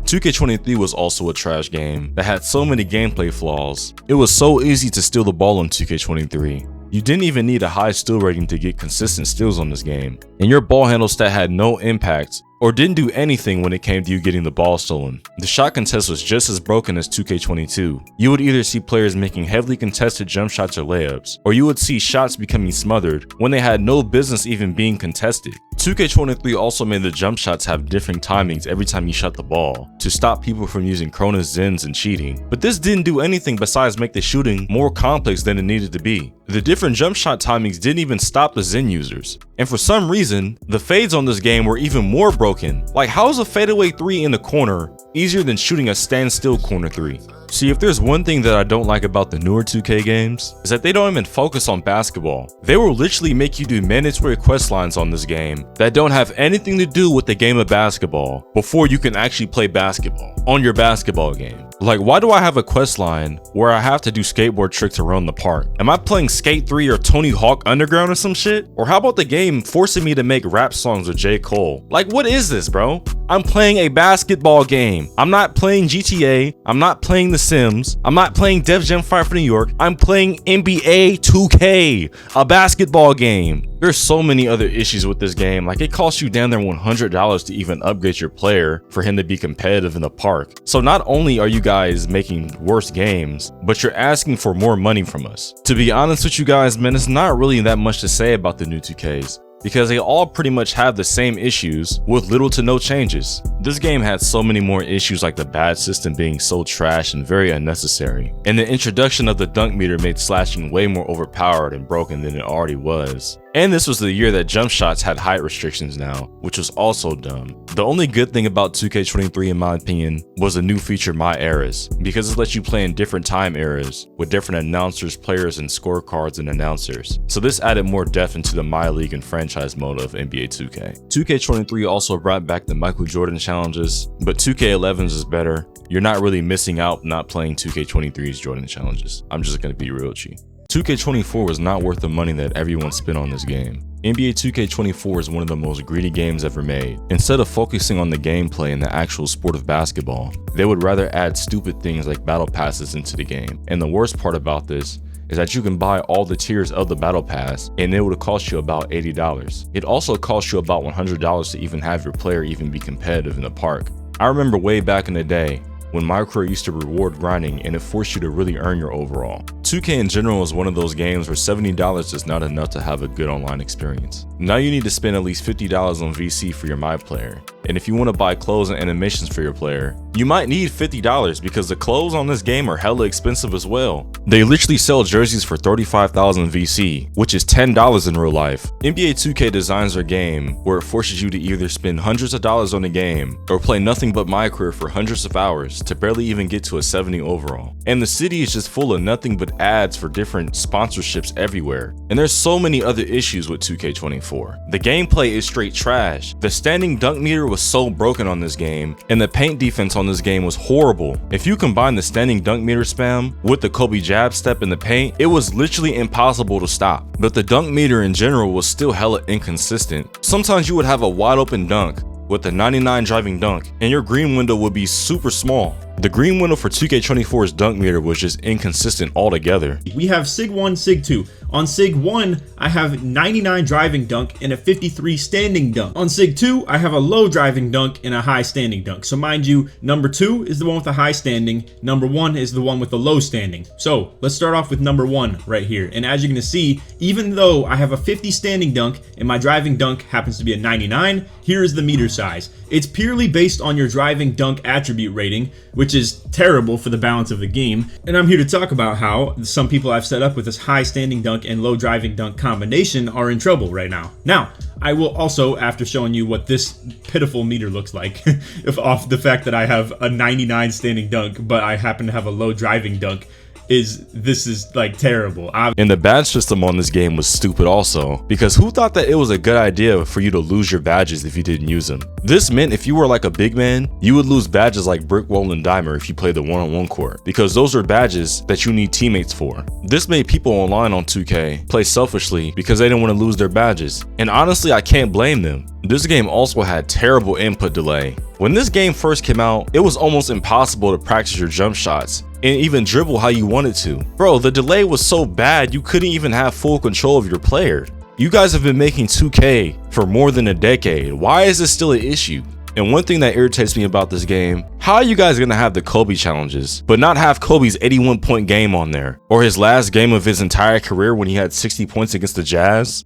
2K23 was also a trash game that had so many gameplay flaws. It was so easy to steal the ball in 2K23. You didn't even need a high steal rating to get consistent steals on this game, and your ball handle stat had no impact or didn't do anything when it came to you getting the ball stolen. The shot contest was just as broken as 2K22. You would either see players making heavily contested jump shots or layups, or you would see shots becoming smothered when they had no business even being contested. 2K23 also made the jump shots have different timings every time you shot the ball to stop people from using Cronus Zens and cheating, but this didn't do anything besides make the shooting more complex than it needed to be. The different jump shot timings didn't even stop the Zen users. And for some reason, the fades on this game were even more broken. Like, how is a fadeaway 3 in the corner easier than shooting a standstill corner 3? See, if there's one thing that I don't like about the newer 2K games, is that they don't even focus on basketball. They will literally make you do mandatory quest lines on this game that don't have anything to do with the game of basketball before you can actually play basketball on your basketball game. Like, why do I have a quest line where I have to do skateboard tricks around the park? Am I playing Skate 3 or Tony Hawk Underground or some shit? Or how about the game forcing me to make rap songs with J. Cole? Like, what is this, bro? I'm playing a basketball game. I'm not playing GTA. I'm not playing The Sims. I'm not playing Def Jam Fire for New York. I'm playing NBA 2K, a basketball game. There's so many other issues with this game. Like, it costs you down there $100 to even upgrade your player for him to be competitive in the park. So not only are you guys making worse games, but you're asking for more money from us. To be honest with you guys, man, it's not really that much to say about the new 2Ks, because they all pretty much have the same issues with little to no changes. This game had so many more issues, like the badge system being so trash and very unnecessary, and the introduction of the dunk meter made slashing way more overpowered and broken than it already was. And this was the year that jump shots had height restrictions now, which was also dumb. The only good thing about 2K23 in my opinion was the new feature My Eras, because it lets you play in different time eras with different announcers, players, and scorecards and announcers. So this added more depth into the My League and franchise mode of NBA 2K. 2K23 also brought back the Michael Jordan challenges, but 2K11's is better. You're not really missing out not playing 2K23's Jordan challenges. I'm just gonna be real with you. 2K24 was not worth the money that everyone spent on this game. NBA 2K24 is one of the most greedy games ever made. Instead of focusing on the gameplay and the actual sport of basketball, they would rather add stupid things like battle passes into the game. And the worst part about this is that you can buy all the tiers of the battle pass and it would cost you about $80. It also costs you about $100 to even have your player even be competitive in the park. I remember way back in the day when my career used to reward grinding and it forced you to really earn your overall. 2K in general is one of those games where $70 is not enough to have a good online experience. Now you need to spend at least $50 on VC for your My Player. And if you want to buy clothes and animations for your player, you might need $50 because the clothes on this game are hella expensive as well. They literally sell jerseys for $35,000 VC, which is $10 in real life. NBA 2K designs their game where it forces you to either spend hundreds of dollars on the game or play nothing but My Career for hundreds of hours to barely even get to a 70 overall. And the city is just full of nothing but ads for different sponsorships everywhere. And there's so many other issues with 2K24. The gameplay is straight trash. The standing dunk meter was so broken on this game, and the paint defense on this game was horrible. If you combine the standing dunk meter spam with the Kobe jab step in the paint, it was literally impossible to stop. But the dunk meter in general was still hella inconsistent. Sometimes you would have a wide open dunk with a 99 driving dunk, and your green window would be super small. The green window for 2K24's dunk meter was just inconsistent altogether. We have SIG 1, SIG 2. On SIG 1, I have 99 driving dunk and a 53 standing dunk. On SIG 2, I have a low driving dunk and a high standing dunk. So mind you, number 2 is the one with the high standing, number 1 is the one with the low standing. So let's start off with number 1 right here. And as you're gonna see, even though I have a 50 standing dunk and my driving dunk happens to be a 99, here is the meter size. It's purely based on your driving dunk attribute rating, which is terrible for the balance of the game. And I'm here to talk about how some people I've set up with this high standing dunk and low driving dunk combination are in trouble right now. Now, I will also, after showing you what this pitiful meter looks like, if off the fact that I have a 99 standing dunk, but I happen to have a low driving dunk, this is like terrible. And the badge system on this game was stupid also, because who thought that it was a good idea for you to lose your badges if you didn't use them? This meant if you were like a big man, you would lose badges like Brick Wall and Dimer if you played the one-on-one court, because those are badges that you need teammates for. This made people online on 2K play selfishly because they didn't want to lose their badges, and honestly I can't blame them. This game also had terrible input delay. When this game first came out, it was almost impossible to practice your jump shots and even dribble how you wanted to. Bro, the delay was so bad you couldn't even have full control of your player. You guys have been making 2K for more than a decade. Why is this still an issue? And one thing that irritates me about this game, how are you guys gonna have the Kobe challenges, but not have Kobe's 81-point game on there? Or his last game of his entire career when he had 60 points against the Jazz?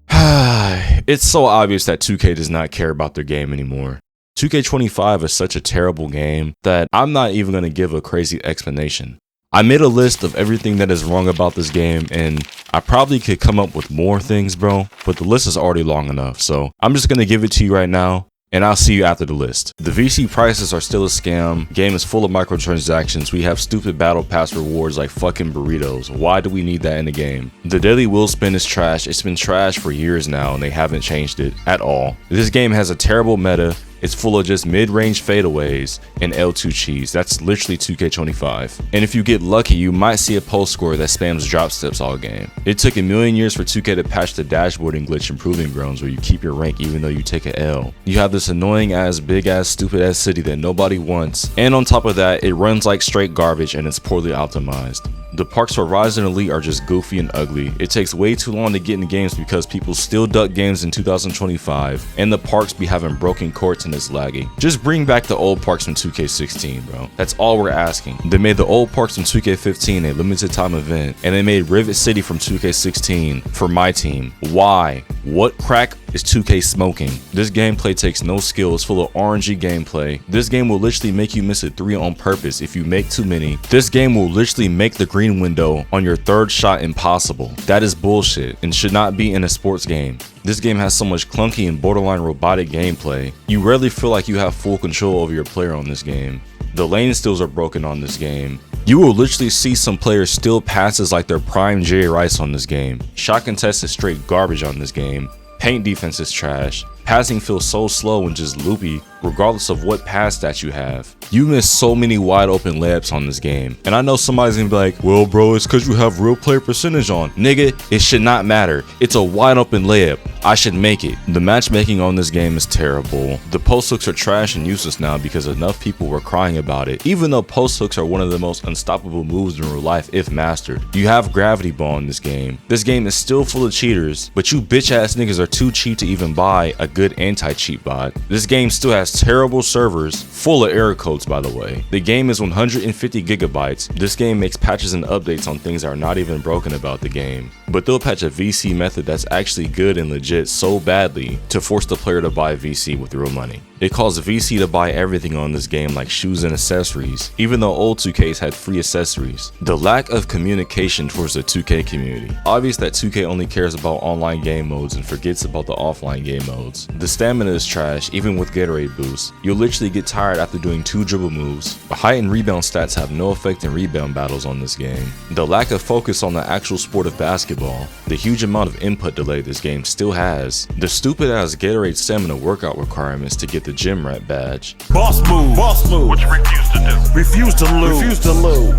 It's so obvious that 2K does not care about their game anymore. 2K25 is such a terrible game that I'm not even gonna give a crazy explanation. I made a list of everything that is wrong about this game, and I probably could come up with more things, bro, but the list is already long enough, so I'm just gonna give it to you right now, and I'll see you after the list. The VC prices are still a scam. Game is full of microtransactions. We have stupid battle pass rewards like fucking burritos. Why do we need that in the game? The daily wheel spin is trash. It's been trash for years now, and they haven't changed it at all. This game has a terrible meta. It's full of just mid-range fadeaways and L2 cheese. That's literally 2K25. And if you get lucky, you might see a post score that spams drop steps all game. It took a million years for 2K to patch the dashboarding glitch in Proving Grounds where you keep your rank even though you take a L. You have this annoying ass, big ass, stupid ass city that nobody wants. And on top of that, it runs like straight garbage and it's poorly optimized. The parks for Rise and Elite are just goofy and ugly. It takes way too long to get in games because people still duck games in 2025, and the parks be having broken courts and it's laggy. Just bring back the old parks from 2K16, bro. That's all we're asking. They made the old parks from 2K15 a limited time event, and they made Rivet City from 2K16 for my team. Why? What crack is 2K smoking? This gameplay takes no skill. It's full of RNG gameplay. This game will literally make you miss a 3 on purpose if you make too many. This game will literally make the green window on your third shot impossible. That is bullshit and should not be in a sports game. This game has so much clunky and borderline robotic gameplay. You rarely feel like you have full control over your player on this game. The lane steals are broken on this game. You will literally see some players steal passes like they're prime Jerry Rice on this game. Shot contest is straight garbage on this game. Paint defense is trash. Passing feels so slow and just loopy regardless of what pass stats you have. You miss so many wide open layups on this game. And I know somebody's gonna be like, well bro, it's cause you have real player percentage on. Nigga, it should not matter. It's a wide open layup. I should make it. The matchmaking on this game is terrible. The post hooks are trash and useless now because enough people were crying about it. Even though post hooks are one of the most unstoppable moves in real life if mastered. You have gravity ball in this game. This game is still full of cheaters, but you bitch ass niggas are too cheap to even buy a good anti-cheat bot. This game still has has terrible servers, full of error codes by the way. The game is 150 gigabytes. This game makes patches and updates on things that are not even broken about the game. But they'll patch a VC method that's actually good and legit so badly to force the player to buy VC with real money. It caused VC to buy everything on this game like shoes and accessories, even though old 2Ks had free accessories. The lack of communication towards the 2K community. Obvious that 2K only cares about online game modes and forgets about the offline game modes. The stamina is trash, even with Gatorade boosts. You'll literally get tired after doing 2 dribble moves. The height and rebound stats have no effect in rebound battles on this game. The lack of focus on the actual sport of basketball. The huge amount of input delay this game still has. The stupid ass Gatorade stamina workout requirements to get the gym rat badge. Boss move, what you refuse to do. Refuse to lose.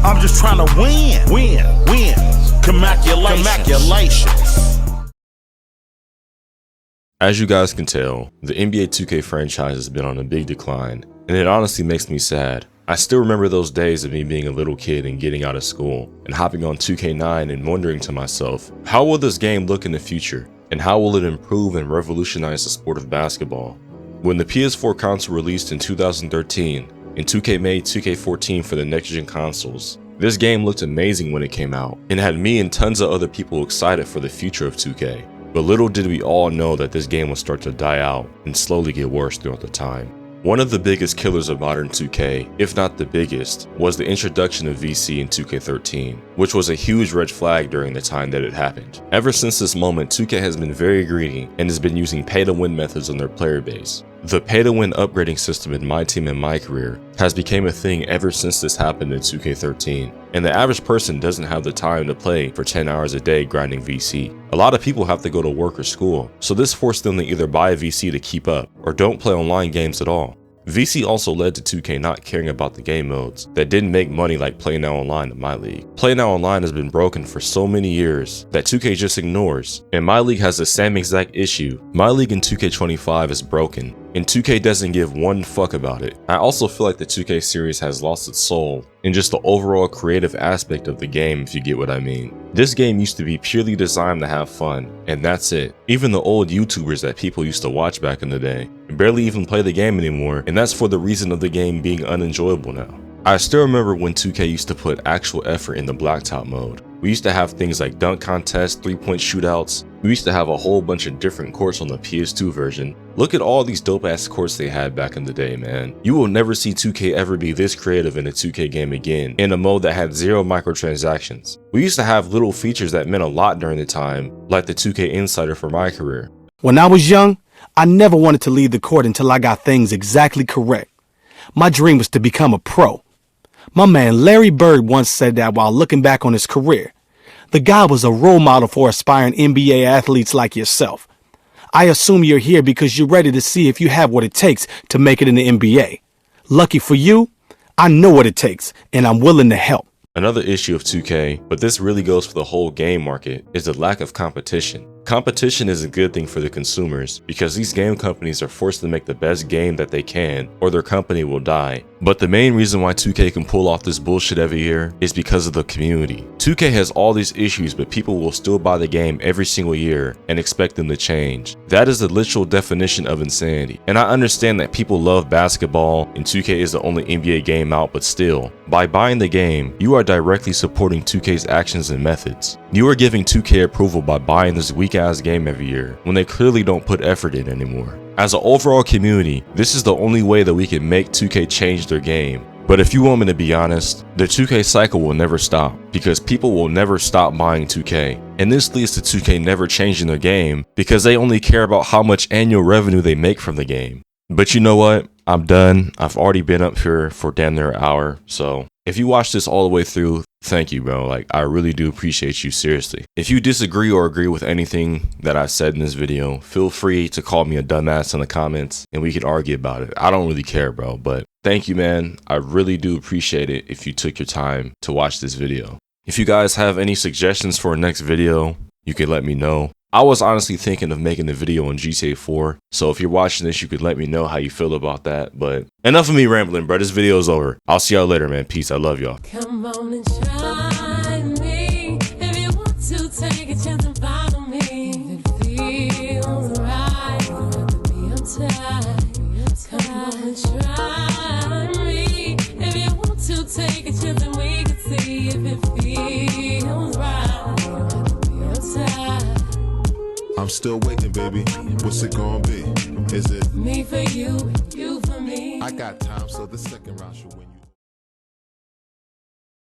I'm just trying to win. Congratulations. As you guys can tell, the NBA 2K franchise has been on a big decline, and it honestly makes me sad. I still remember those days of me being a little kid and getting out of school, and hopping on 2K9 and wondering to myself, how will this game look in the future, and how will it improve and revolutionize the sport of basketball? When the PS4 console released in 2013, and 2K made 2K14 for the next-gen consoles, this game looked amazing when it came out, and had me and tons of other people excited for the future of 2K. But little did we all know that this game would start to die out and slowly get worse throughout the time. One of the biggest killers of modern 2K, if not the biggest, was the introduction of VC in 2K13, which was a huge red flag during the time that it happened. Ever since this moment, 2K has been very greedy and has been using pay-to-win methods on their player base. The pay-to-win upgrading system in my team and my career has become a thing ever since this happened in 2K13, and the average person doesn't have the time to play for 10 hours a day grinding VC. A lot of people have to go to work or school, so this forced them to either buy a VC to keep up, or don't play online games at all. VC also led to 2K not caring about the game modes that didn't make money like Play Now Online in my league. Play Now Online has been broken for so many years that 2K just ignores, and my league has the same exact issue. My league in 2K25 is broken, and 2K doesn't give one fuck about it. I also feel like the 2K series has lost its soul in just the overall creative aspect of the game, if you get what I mean. This game used to be purely designed to have fun, and that's it. Even the old YouTubers that people used to watch back in the day barely even play the game anymore, and that's for the reason of the game being unenjoyable now. I still remember when 2K used to put actual effort in the blacktop mode. We used to have things like dunk contests, 3-point shootouts. We used to have a whole bunch of different courts on the PS2 version. Look at all these dope ass courts they had back in the day, man. You will never see 2K ever be this creative in a 2K game again, in a mode that had 0 microtransactions. We used to have little features that meant a lot during the time, like the 2K Insider for my career. When I was young, I never wanted to leave the court until I got things exactly correct. My dream was to become a pro. My man Larry Bird once said that while looking back on his career. The guy was a role model for aspiring NBA athletes like yourself. I assume you're here because you're ready to see if you have what it takes to make it in the NBA. Lucky for you, I know what it takes, and I'm willing to help. Another issue of 2K, but this really goes for the whole game market, is the lack of competition. Competition is a good thing for the consumers because these game companies are forced to make the best game that they can or their company will die. But the main reason why 2K can pull off this bullshit every year is because of the community. 2K has all these issues, but people will still buy the game every single year and expect them to change. That is the literal definition of insanity. And I understand that people love basketball and 2K is the only NBA game out, but still, by buying the game, you are directly supporting 2K's actions and methods. You are giving 2K approval by buying this weak ass game every year when they clearly don't put effort in anymore. As an overall community, this is the only way that we can make 2K change their game. But if you want me to be honest, the 2K cycle will never stop because people will never stop buying 2K. And this leads to 2K never changing their game because they only care about how much annual revenue they make from the game. But you know what? I'm done. I've already been up here for damn near an hour. So if you watch this all the way through, thank you, bro. Like, I really do appreciate you, seriously. If you disagree or agree with anything that I said in this video, feel free to call me a dumbass in the comments and we can argue about it. I don't really care, bro, but thank you, man. I really do appreciate it if you took your time to watch this video. If you guys have any suggestions for a next video, you can let me know. I was honestly thinking of making a video on GTA 4, so if you're watching this, you could let me know how you feel about that. But enough of me rambling, bro. This video is over. I'll see y'all later, man. Peace. I love y'all. Come on and try me if you want to take a chance and follow me. If it feels right, you have to be uptight. see if it feels right. Feels right. I'm still waiting, baby. What's it gonna be? Is it Me for you, you for me? I got time, so the second round should wait.